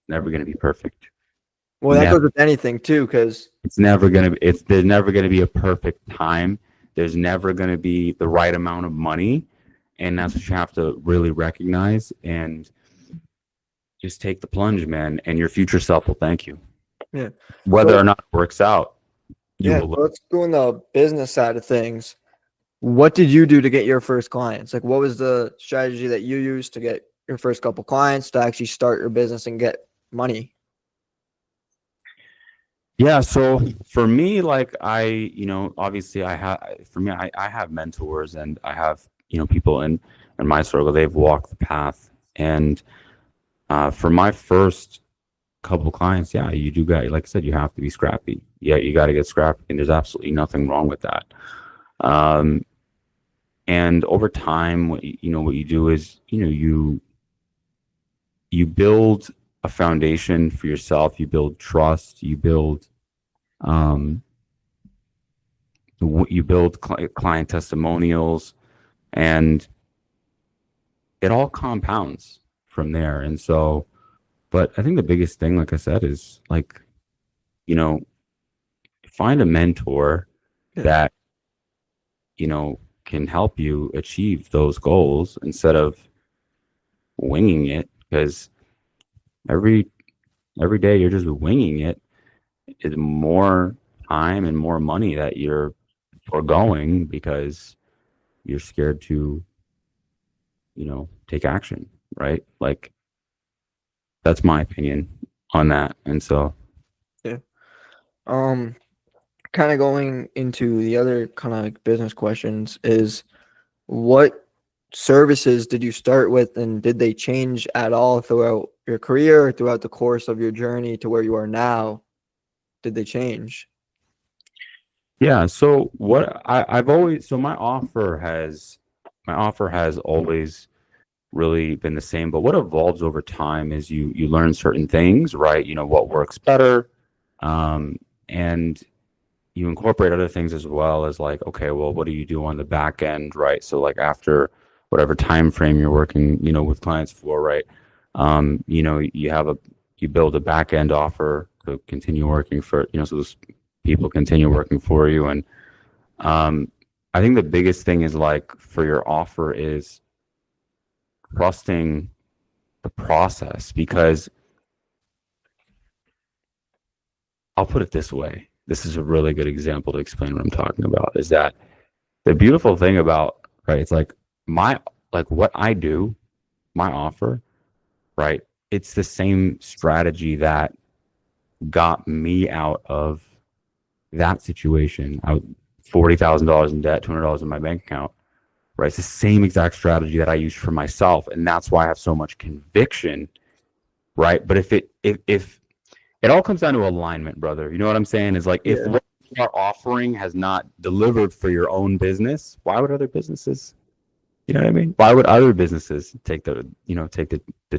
Never going to be perfect. Well, that Never. goes with anything too, because It's never going to. There's never going to be a perfect time. There's never going to be the right amount of money, and that's what you have to really recognize and just take the plunge, man. And your future self will thank you. Yeah. Whether So- or not it works out, you yeah, will. let's go in the business side of things. What did you do to get your first clients? Like, what was the strategy that you used to get your first couple clients to actually start your business and get money? Yeah, so for me, like obviously I have mentors and I have, people in my circle, they've walked the path. And for my first couple clients, yeah, you do got, like I said, you have to be scrappy. Yeah, you got to get scrappy, and there's absolutely nothing wrong with that. And over time, what you do is, you build a foundation for yourself, you build trust, you build um, client testimonials, and it all compounds from there. And so, but I think the biggest thing, like I said, is like, find a mentor Yeah. that, can help you achieve those goals instead of winging it, because every day you're just winging it is more time and more money that you're foregoing because you're scared to, take action, right? Like that's my opinion on that. And so, Yeah. Kind of going into the other kind of like business questions is what services did you start with and did they change at all throughout your career or throughout the course of your journey to where you are now? Did they change? yeah. So what I've always, so my offer has always really been the same, but what evolves over time is you learn certain things, right? What works better. And you incorporate other things as well, as like, okay, well, what do you do on the back end, right? So like after whatever time frame you're working, with clients for, right? You build a back end offer to continue working for, so those people continue working for you. And I think the biggest thing is like for your offer is trusting the process, because I'll put it this way. This is a really good example to explain what I'm talking about, is that the beautiful thing about, right, it's like what I do my offer, right? It's the same strategy that got me out of that situation. I was $40,000 in debt, $200 in my bank account, right? It's the same exact strategy that I used for myself, and that's why I have so much conviction, right? But if it all comes down to alignment, brother. You know what I'm saying? Is like if Yeah. what you are offering has not delivered for your own business, why would other businesses? You know what I mean? Why would other businesses take the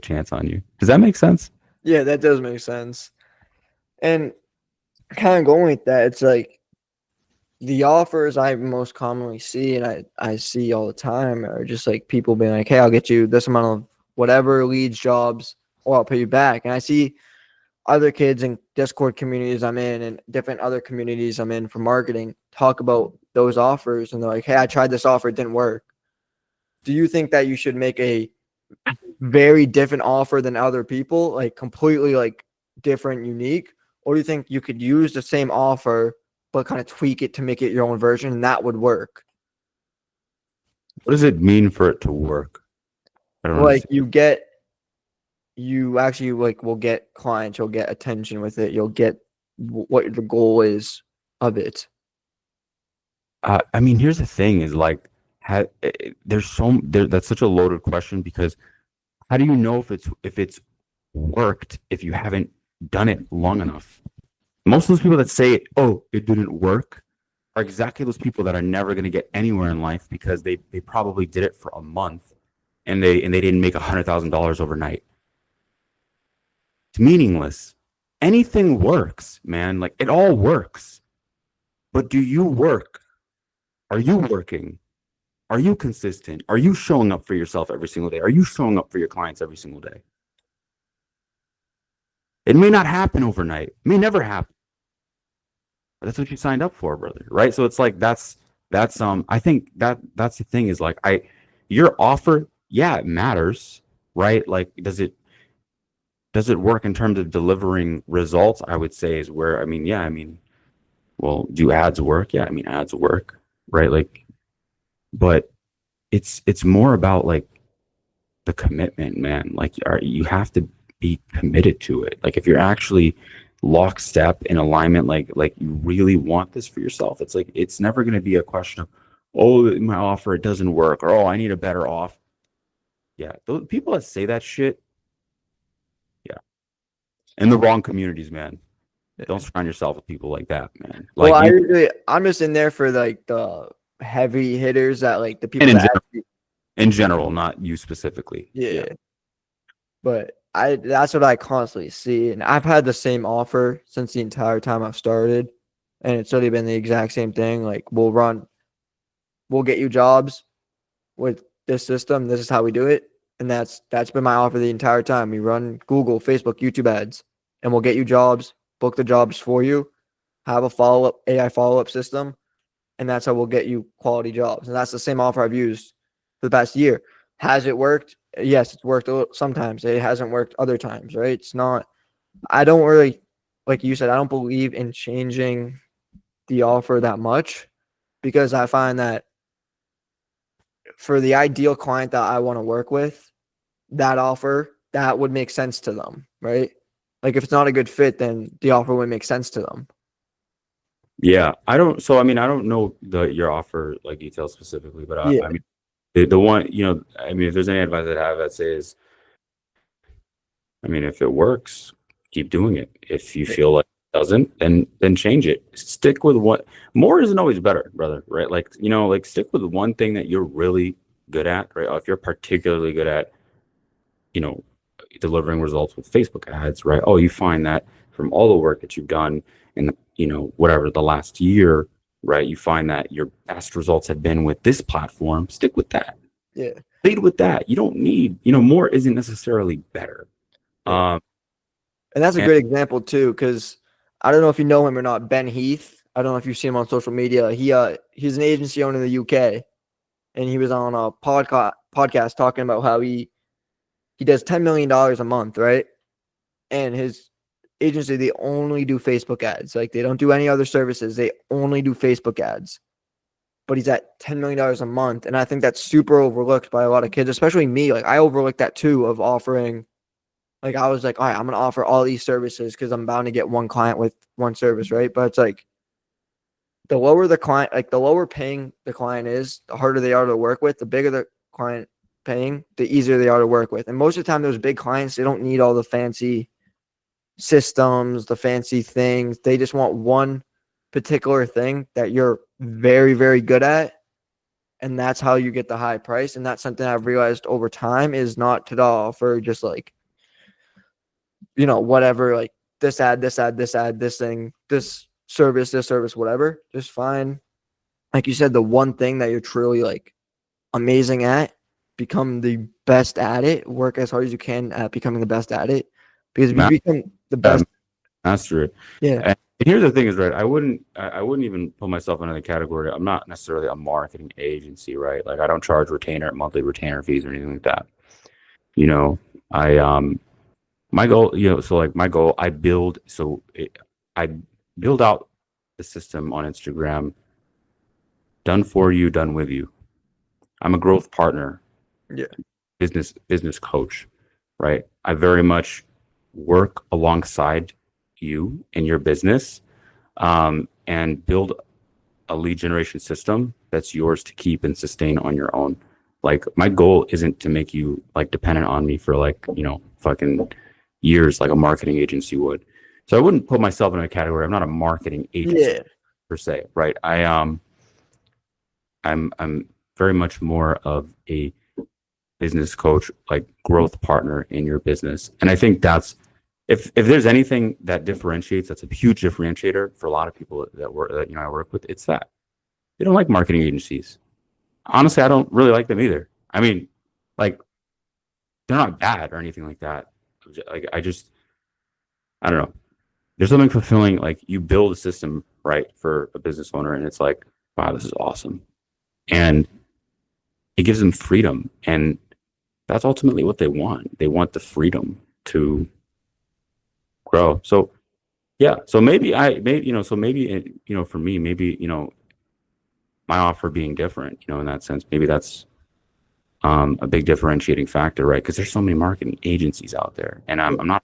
chance on you? Does that make sense? Yeah, that does make sense. And kind of going with that, it's like the offers I most commonly see and I see all the time are just like people being like, hey, I'll get you this amount of whatever leads, jobs, or I'll pay you back. And I see other kids in Discord communities I'm in and different other communities I'm in for marketing talk about those offers and they're like, hey, I tried this offer, it didn't work. Do you think that you should make a very different offer than other people, like completely like different, unique? Or do you think you could use the same offer but kind of tweak it to make it your own version and that would work? What does it mean for it to work? I don't Like understand. you actually like will get clients, you'll get attention with it, you'll get what the goal is of it. I mean, here's the thing: is like, that's such a loaded question because how do you know if it's worked if you haven't done it long enough? Most of those people that say, "Oh, it didn't work," are exactly those people that are never going to get anywhere in life because they probably did it for a month and they didn't make $100,000 overnight. It's meaningless. Anything works, man. Like it all works. But do you work? Are you working? Are you consistent? Are you showing up for yourself every single day? Are you showing up for your clients every single day? It may not happen overnight. It may never happen. But that's what you signed up for, brother. Right? So it's like that's I think that's the thing is like your offer, yeah, it matters, right? Like does it work in terms of delivering results? I would say is where I mean, yeah, I mean, well, do ads work? Yeah, I mean ads work, right? Like, but it's more about like the commitment, man. Like you have to be committed to it. Like if you're actually lockstep in alignment, like you really want this for yourself, it's like it's never going to be a question of, oh, my offer it doesn't work, or oh, I need a better off. Yeah, those people that say that shit, yeah, in the wrong communities, man. Don't Yeah. surround yourself with people like that, man. Well, Like you, I'm just in there for like the heavy hitters that like the and people that actually, in general, not you specifically. Yeah, yeah. But I that's what I constantly see, and I've had the same offer since the entire time I've started, and it's really been the exact same thing. Like we'll get you jobs with this system. This is how we do it, and that's been my offer the entire time. We run Google, Facebook, YouTube ads, and we'll get you jobs, book the jobs for you, have a follow up AI follow up system, and that's how we'll get you quality jobs. And that's the same offer I've used for the past year. Has it worked? Yes, it's worked sometimes. It hasn't worked other times, right? It's not. I don't really, like you said, I don't believe in changing the offer that much because I find that for the ideal client that I want to work with, that offer that would make sense to them, right? Like if it's not a good fit, then the offer wouldn't make sense to them. yeah. I don't. So I mean, I don't know your offer like details specifically, but I Yeah, mean, the one I mean, if there's any advice I'd have, I'd say is I mean, if it works, keep doing it. If you feel like it doesn't, then change it. Stick with what more isn't always better, brother, right? Like, like stick with one thing that you're really good at, right? If you're particularly good at, you know, delivering results with Facebook ads, right? Oh, you find that from all the work that you've done in, whatever the last year, right? You find that your best results have been with this platform. Stick with that. yeah, Lead with that. You don't need, more isn't necessarily better. yeah. Um, And that's a and great example too, because I don't know if you know him or not, Ben Heath. I don't know if you see him on social media. He's an agency owner in the UK, and he was on a podcast talking about how he does $10 million a month, right? And his agency, they only do Facebook ads. Like they don't do any other services. They only do Facebook ads. but he's at $10 million a month. And I think that's super overlooked by a lot of kids, especially me. Like I overlooked that too of offering. Like I was like, all right, I'm gonna offer all these services because I'm bound to get one client with one service, right? But it's like the lower the client, like the lower paying the client is, the harder they are to work with. The bigger the client paying, the easier they are to work with. And most of the time, those big clients, they don't need all the fancy systems, the fancy things. They just want one particular thing that you're very, very good at. And that's how you get the high price. And that's something I've realized over time is not to offer just like, whatever, like this ad, this ad, this ad, this thing, this service, whatever. Just find, like you said, the one thing that you're truly like amazing at, become the best at it, work as hard as you can at becoming the best at it. Because if you become the best, master it. yeah. And here's the thing is, right, I wouldn't even put myself into the category. I'm not necessarily a marketing agency, right? Like I don't charge monthly retainer fees or anything like that. I my goal, so like my goal, I build out the system on Instagram, done for you, done with you. I'm a growth partner, Yeah. business coach, right? I very much work alongside you in your business, and build a lead generation system that's yours to keep and sustain on your own. Like my goal isn't to make you like dependent on me for like, fucking years like a marketing agency would. So I wouldn't put myself in a category. I'm not a marketing agency per se, right? I'm very much more of a business coach, like growth partner in your business. And I think that's, if there's anything that differentiates, that's a huge differentiator for a lot of people that I work with, it's that they don't like marketing agencies. Honestly, I don't really like them either. I mean, like they're not bad or anything like that. Like I don't know. There's something fulfilling. Like you build a system, right, for a business owner, and it's like, wow, this is awesome, and it gives them freedom, and that's ultimately what they want. They want the freedom to grow. So yeah, so maybe for me, maybe my offer being different, in that sense, maybe that's a big differentiating factor, right? Because there's so many marketing agencies out there, and I'm not.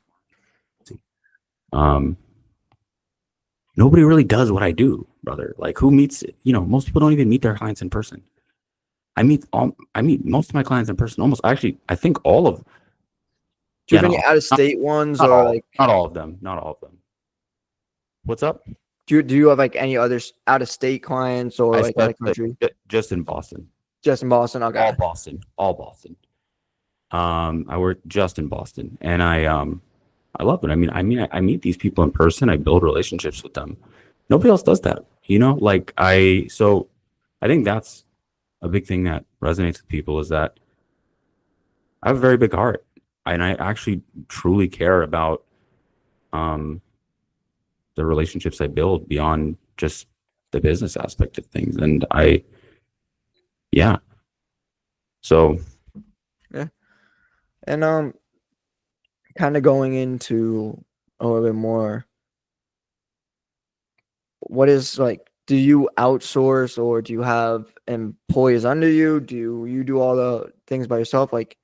Nobody really does what I do, brother. Like who meets? Most people don't even meet their clients in person. I meet most of my clients in person. Almost, actually, I think all of. Do you have any out of state ones not or all, like? Not all of them. Not all of them. What's up? Do you have like any other out of state clients or I like out said of country? just in Boston. Just in Boston. Okay. All Boston. I work just in Boston, and I love it. I meet these people in person. I build relationships with them. Nobody else does that, So I think that's a big thing that resonates with people is that I have a very big heart, and I actually truly care about the relationships I build beyond just the business aspect of things. And so yeah. And kind of going into a little bit more, what is like, do you outsource or do you have employees under you? Do you do all the things by yourself? Like,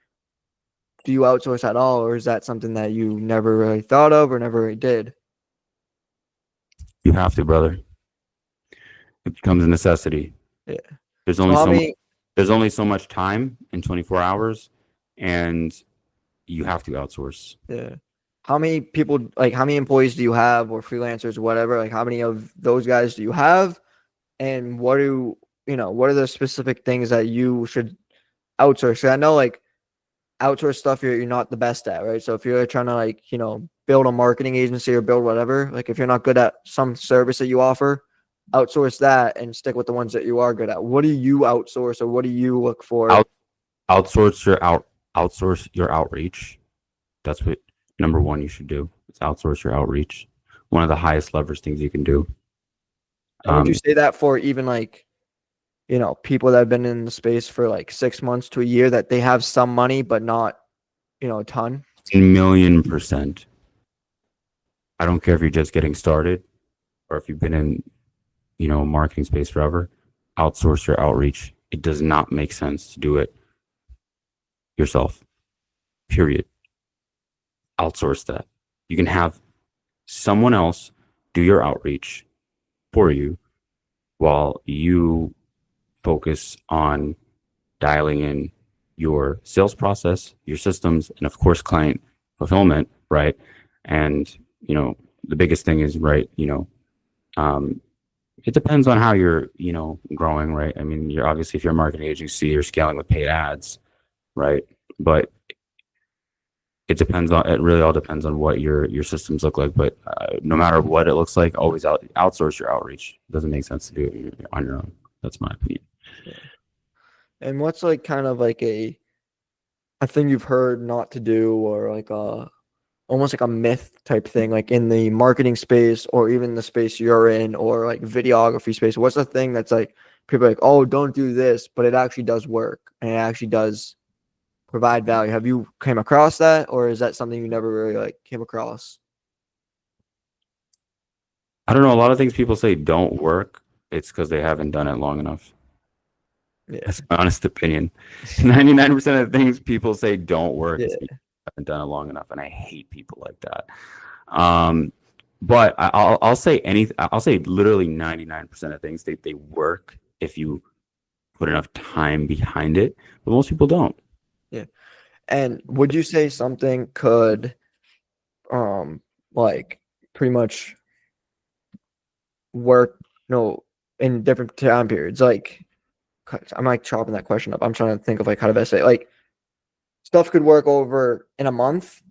do you outsource at all, or is that something that you never really thought of or never really did? you have to, brother. It becomes a necessity. Yeah. There's So only so much time in 24 hours, and you have to outsource. Yeah. How many people, like how many employees do you have or freelancers or whatever? Like how many of those guys do you have? And what are the specific things that you should outsource? 'Cause I know like outsource stuff you're not the best at, right? So if you're trying to like, build a marketing agency or build whatever, like if you're not good at some service that you offer, outsource that and stick with the ones that you are good at. What do you outsource or what do you look for? Outsource your outreach. That's what number one you should do. Is outsource your outreach. One of the highest leverage things you can do. And would you say that for even like, people that have been in the space for like 6 months to a year that they have some money, but not, a ton? 1,000,000%. I don't care if you're just getting started or if you've been in, marketing space forever. outsource your outreach. It does not make sense to do it yourself. Period. Outsource that. You can have someone else do your outreach for you while you focus on dialing in your sales process, your systems, and of course, client fulfillment, right? And, the biggest thing is, right, it depends on how you're, growing, right? I mean, you're obviously, if you're a marketing agency, you're scaling with paid ads, right? But it really all depends on what your systems look like. But no matter what it looks like, always outsource your outreach. It doesn't make sense to do it on your own. That's my opinion. Yeah. And what's like kind of like a thing you've heard not to do, or like almost like a myth type thing, like in the marketing space or even the space you're in, or like videography space? What's the thing that's like people are like, oh, don't do this, but it actually does work and it actually does provide value? Have you came across that, or is that something you never really like came across? I don't know. A lot of things people say don't work. It's because they haven't done it long enough. Yeah. That's my honest opinion. 99% of the things people say don't work Yeah. is because they haven't done it long enough, and I hate people like that. But I'll say anything. I'll say literally 99% of things they work if you put enough time behind it. But most people don't. Yeah. And would you say something could like pretty much work, in different time periods? Like, I'm like chopping that question up. I'm trying to think of like how to best say it. Like, stuff could work over in a month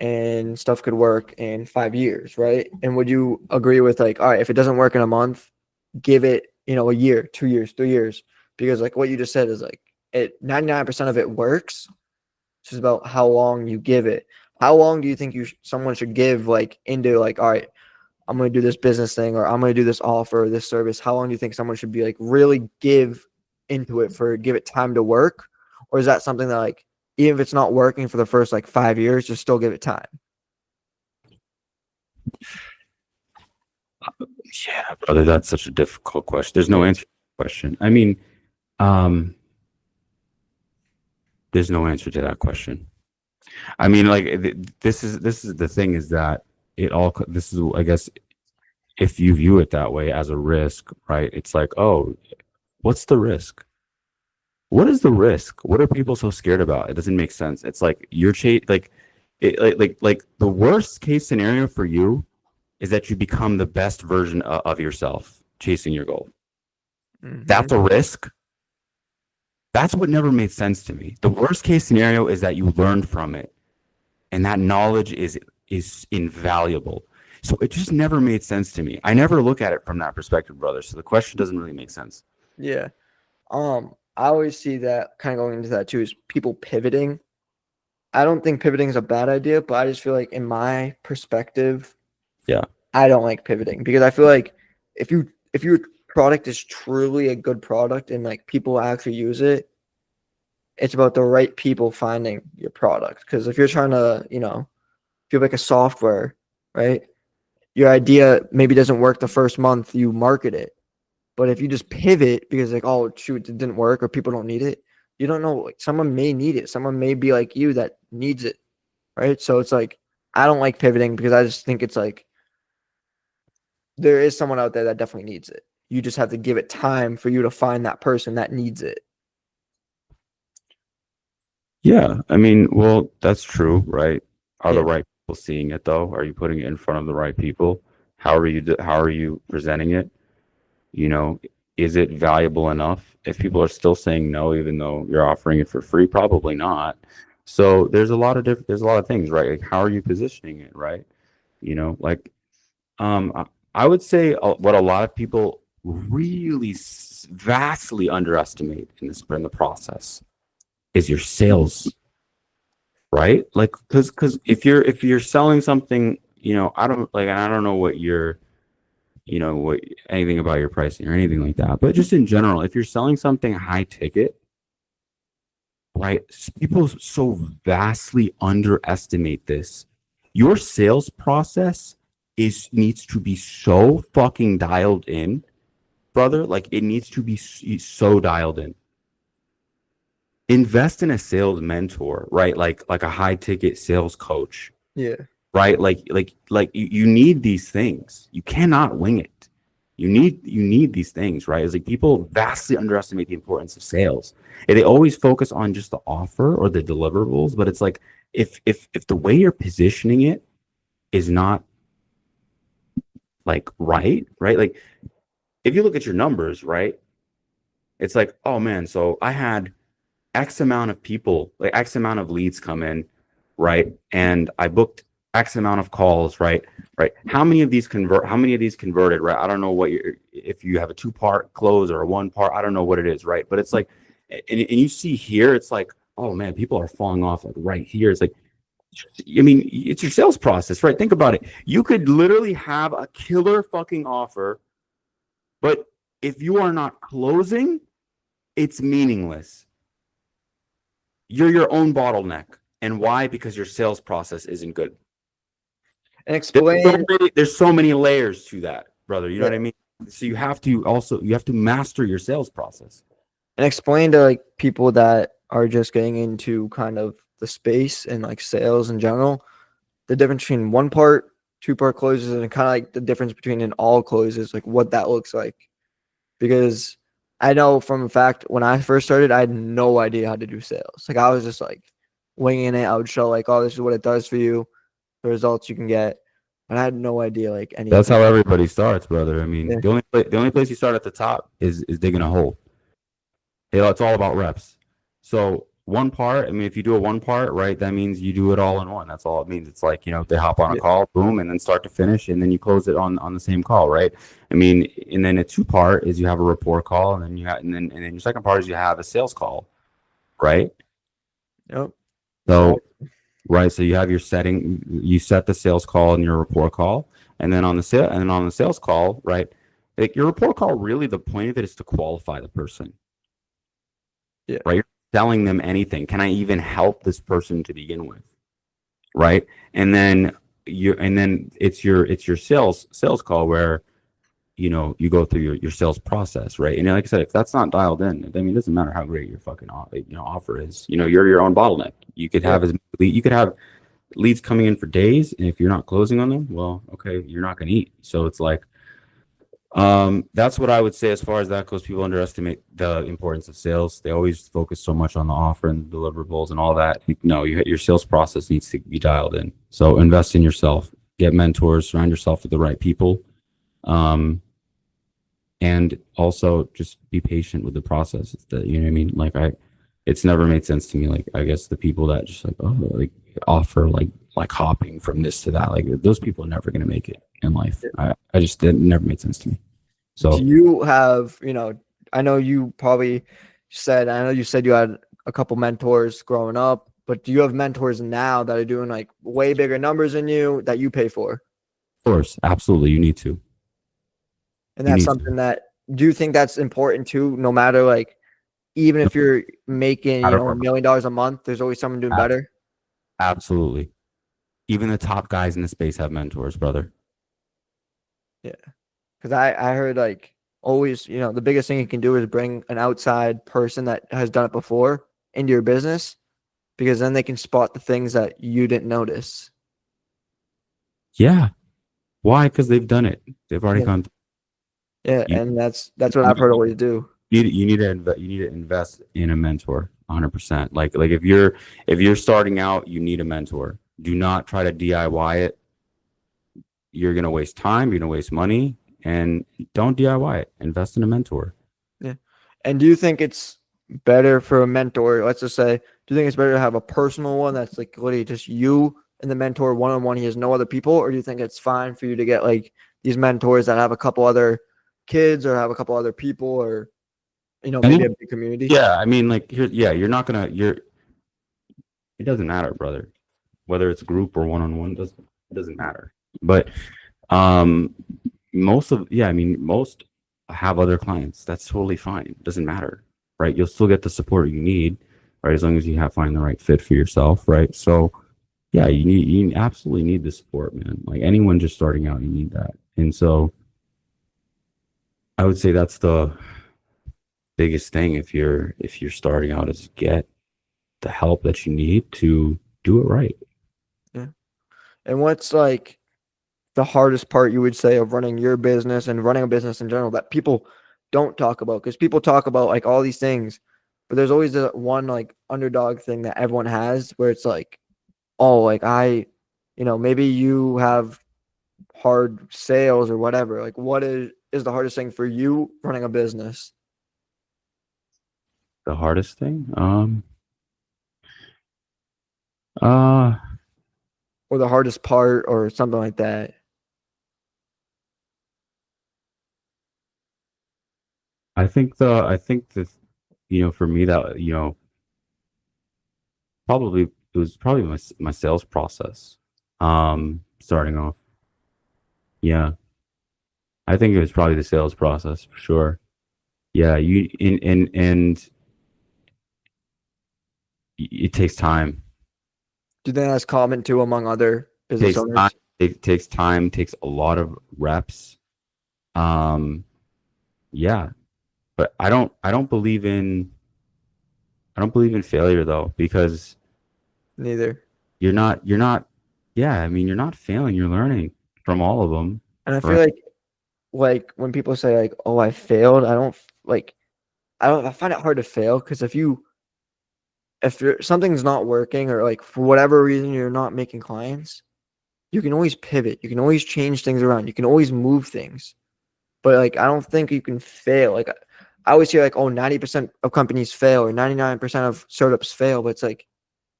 and stuff could work in 5 years, right? And would you agree with like, all right, if it doesn't work in a month, give it, a year, 2 years, 3 years? Because like what you just said is like 99% of it works. It's just about how long you give it. How long do you think someone should give like into like, all right, I'm going to do this business thing, or I'm going to do this offer, or this service? How long do you think someone should be like really give into it, give it time to work? Or is that something that like, even if it's not working for the first like 5 years, just still give it time? Yeah, brother, that's such a difficult question. There's no Yeah. answer to that question. I mean, um, there's no answer to that question. I mean, like this is the thing, is that this is, I guess, if you view it that way as a risk, right? It's like, oh, what's the risk? What is the risk? What are people so scared about? It doesn't make sense. It's like like the worst case scenario for you is that you become the best version of yourself chasing your goal. Mm-hmm. That's a risk. That's what never made sense to me. The worst case scenario is that you learn from it, and that knowledge is invaluable. So it just never made sense to me. I never look at it from that perspective, brother. So the question doesn't really make sense. Yeah. I always see that kind of going into that too, is people pivoting. I don't think pivoting is a bad idea, but I just feel like in my perspective, Yeah. I don't like pivoting, because I feel like if your product is truly a good product and like people actually use it, it's about the right people finding your product. Because if you're trying to, if you have like a software, right? Your idea maybe doesn't work the first month you market it. But if you just pivot because like, oh shoot, it didn't work or people don't need it, you don't know. Like, someone may need it. Someone may be like you that needs it, right? So it's like, I don't like pivoting, because I just think it's like there is someone out there that definitely needs it. You just have to give it time for you to find that person that needs it. Yeah. I mean, well, that's true, right? Are the Yeah. right people seeing it though? Are you putting it in front of the right people? How are you presenting it? Is it valuable enough? If people are still saying no, even though you're offering it for free, probably not. So there's a lot of things, right? Like, how are you positioning it, right? Like, I would say what a lot of people really vastly underestimate in the process is your sales, right? Like, because if you're selling something, I don't know what anything about your pricing or anything like that, but just in general, if you're selling something high ticket, right? People so vastly underestimate this. Your sales process needs to be so fucking dialed in brother, like it needs to be so dialed in. Invest in a sales mentor, right? Like a high ticket sales coach, Yeah. right? Like you need these things. You cannot wing it. You need these things, right? It's like people vastly underestimate the importance of sales. And they always focus on just the offer or the deliverables, but it's like if the way you're positioning it is not like right? Like if you look at your numbers, right? It's like, oh man, so I had X amount of people, like X amount of leads come in, right? And I booked X amount of calls, right? Right. How many of these converted, right? I don't know if you have a two-part close or a one-part, I don't know what it is, right? But it's like, and you see here, it's like, oh man, people are falling off like right here. It's like, I mean, it's your sales process, right? Think about it. You could literally have a killer fucking offer, but if you are not closing, it's meaningless. You're your own bottleneck. And why? Because your sales process isn't good. And explain. There's so many layers to that, brother. You know Yeah. what I mean? So you have to master your sales process. And explain to like people that are just getting into kind of the space and like sales in general, the difference between one part, two-part closes, and kind of like the difference between an all closes, like what that looks like. Because I know from a fact when I first started, I had no idea how to do sales. Like I was just like winging it. I would show like, oh, this is what it does for you, the results you can get, and I had no idea like anything. That's how everybody starts, brother. I mean, Yeah. the only place you start at the top is digging a hole. It's all about reps. So one part, I mean, if you do a one part, right, that means you do it all in one. That's all it means. It's like, they hop on a call, boom, and then start to finish, and then you close it on the same call, right? I mean, and then a two part is you have a rapport call, and then and then your second part is you have a sales call, right? Yep. So right, so you have your setting, you set the sales call and your rapport call, and then on the sales call, right? Like your rapport call, really the point of it is to qualify the person. Yeah. Right. You're telling them anything. Can I even help this person to begin with? Right. And then it's your sales call where, you go through your sales process. Right. And like I said, if that's not dialed in, I mean, it doesn't matter how great your fucking offer is. You're your own bottleneck. You could have leads coming in for days. And if you're not closing on them, well, okay, you're not going to eat. So it's like, that's what I would say as far as that goes. People underestimate the importance of sales. They always focus so much on the offer and the deliverables and all that. No, your sales process needs to be dialed in. So invest in yourself, get mentors, surround yourself with the right people. And also just be patient with the process. You know what I mean? Like it's never made sense to me. Like, I guess the people that just offer like hopping from this to that, like those people are never going to make it in life. It never made sense to me. So do you have, I know you said you had a couple mentors growing up, but do you have mentors now that are doing like way bigger numbers than you that you pay for? Of course, absolutely. You need to. And that's something that, do you think that's important too? No matter like, even if you're making, $1 million a month, there's always someone doing better. Absolutely. Even the top guys in the space have mentors, brother. Yeah. Because I heard like always, the biggest thing you can do is bring an outside person that has done it before into your business, because then they can spot the things that you didn't notice. Yeah. Why? Because they've done it. They've already gone. Yeah, and that's what I've heard always do. You need to invest in a mentor 100%. Like if you're starting out, you need a mentor. Do not try to DIY it. You're going to waste time, you're going to waste money, and don't DIY it. Invest in a mentor. Yeah. And do you think it's better for a mentor, let's just say, do you think it's better to have a personal one that's like literally just you and the mentor one-on-one, he has no other people, or do you think it's fine for you to get like these mentors that have a couple other kids or have a couple other people, or maybe a big community? Yeah, I mean, like you're not gonna it doesn't matter, brother, whether it's group or one-on-one. It doesn't matter. But most have other clients. That's totally fine. It doesn't matter, right? You'll still get the support you need, right? As long as you find the right fit for yourself, right? So yeah, you absolutely need the support, man. Like anyone just starting out, you need that. And so I would say that's the biggest thing if you're starting out is get the help that you need to do it right. Yeah. And what's like the hardest part you would say of running your business and running a business in general that people don't talk about? Because people talk about like all these things, but there's always the one like underdog thing that everyone has where it's like, oh, like maybe you have hard sales or whatever. Like, what is the hardest thing for you running a business, The hardest thing, uh, or the hardest part, or something like that? I think for me that probably it was probably my sales process. Starting off, yeah, I think it was probably the sales process for sure. Yeah, and it takes time. Do you think that's common too among other business Takes time. owners? It takes time. Takes a lot of reps. Um, yeah, but I don't believe in failure though, because Neither. you're not yeah, I mean you're not failing, you're learning from all of them, And I feel right? like when people say like, "Oh, I failed," I find it hard to fail because if something's not working or like for whatever reason you're not making clients, you can always pivot. You can always change things around. You can always move things. But like I don't think you can fail. Like I always hear like, oh, 90% of companies fail or 99% of startups fail, but it's like,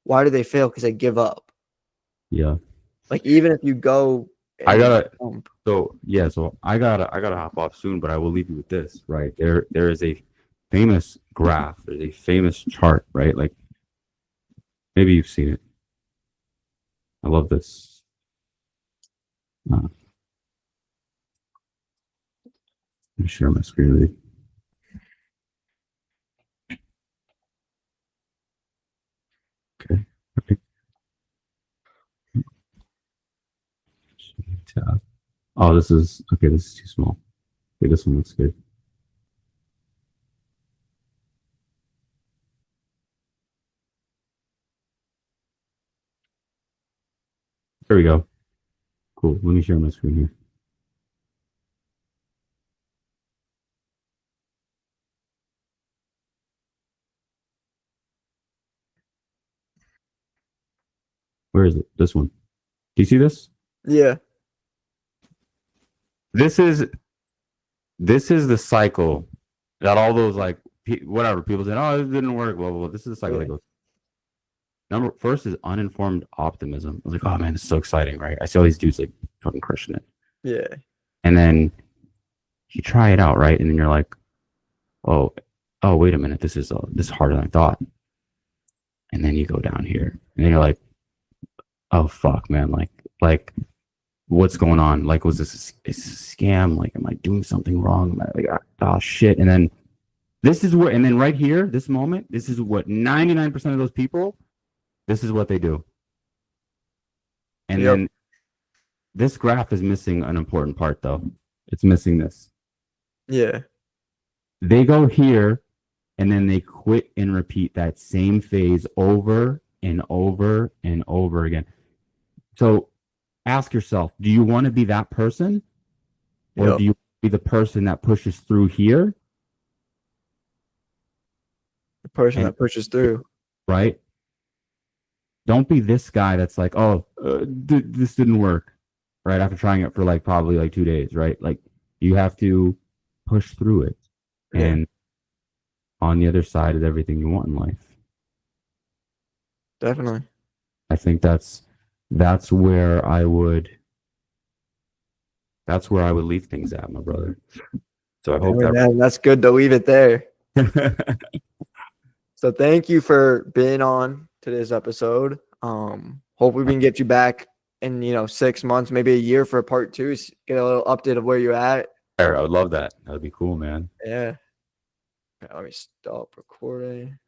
why do they fail? Because they give up. Yeah. Like even if you go I and gotta jump, so I gotta hop off soon, but I will leave you with this, right? There is a famous graph, there's a famous chart, right? Like maybe you've seen it. I love this. Let me share my screen with you. Okay. Okay. Tab. Oh, this is okay. This is too small. Okay, this one looks good. There we go. Cool. Let me share my screen here. Where is it? This one. Do you see this? yeah, This is this is the cycle that all those like whatever people say. Oh, it didn't work. Blah blah blah. This is the cycle yeah, that goes. Number first is uninformed optimism. I was like, oh man, it's so exciting, right? I see all these dudes like fucking crushing it, yeah, and then you try it out, right? And then you're like, oh, oh, wait a minute, this is harder than I thought. And then you go down here, and then you're like, oh fuck, man, like what's going on? Like, was this a scam? Like, am I doing something wrong? Am I like, oh shit? And then this is what, and then right here, this moment, this is what 99% of those people, this is what they do. And yep, then this graph is missing an important part, though. It's missing this. yeah, They go here and then they quit and repeat that same phase over and over and over again. So ask yourself, do you want to be that person? Or yep. do you be the person that pushes through here? The person And that pushes through. right? Don't be this guy that's like, oh, this didn't work, right? After trying it for like probably like 2 days, right? Like you have to push through it. Yeah, And on the other side is everything you want in life. definitely. I think that's where I would that's where I would leave things at, my brother. So I I hope mean, that's good to leave it there. that So thank you for being on today's episode. Hopefully we can get you back in 6 months, maybe a year for part two. Get a little update of where you're at. I would love that. That would be cool, man. Yeah. Okay, let me stop recording.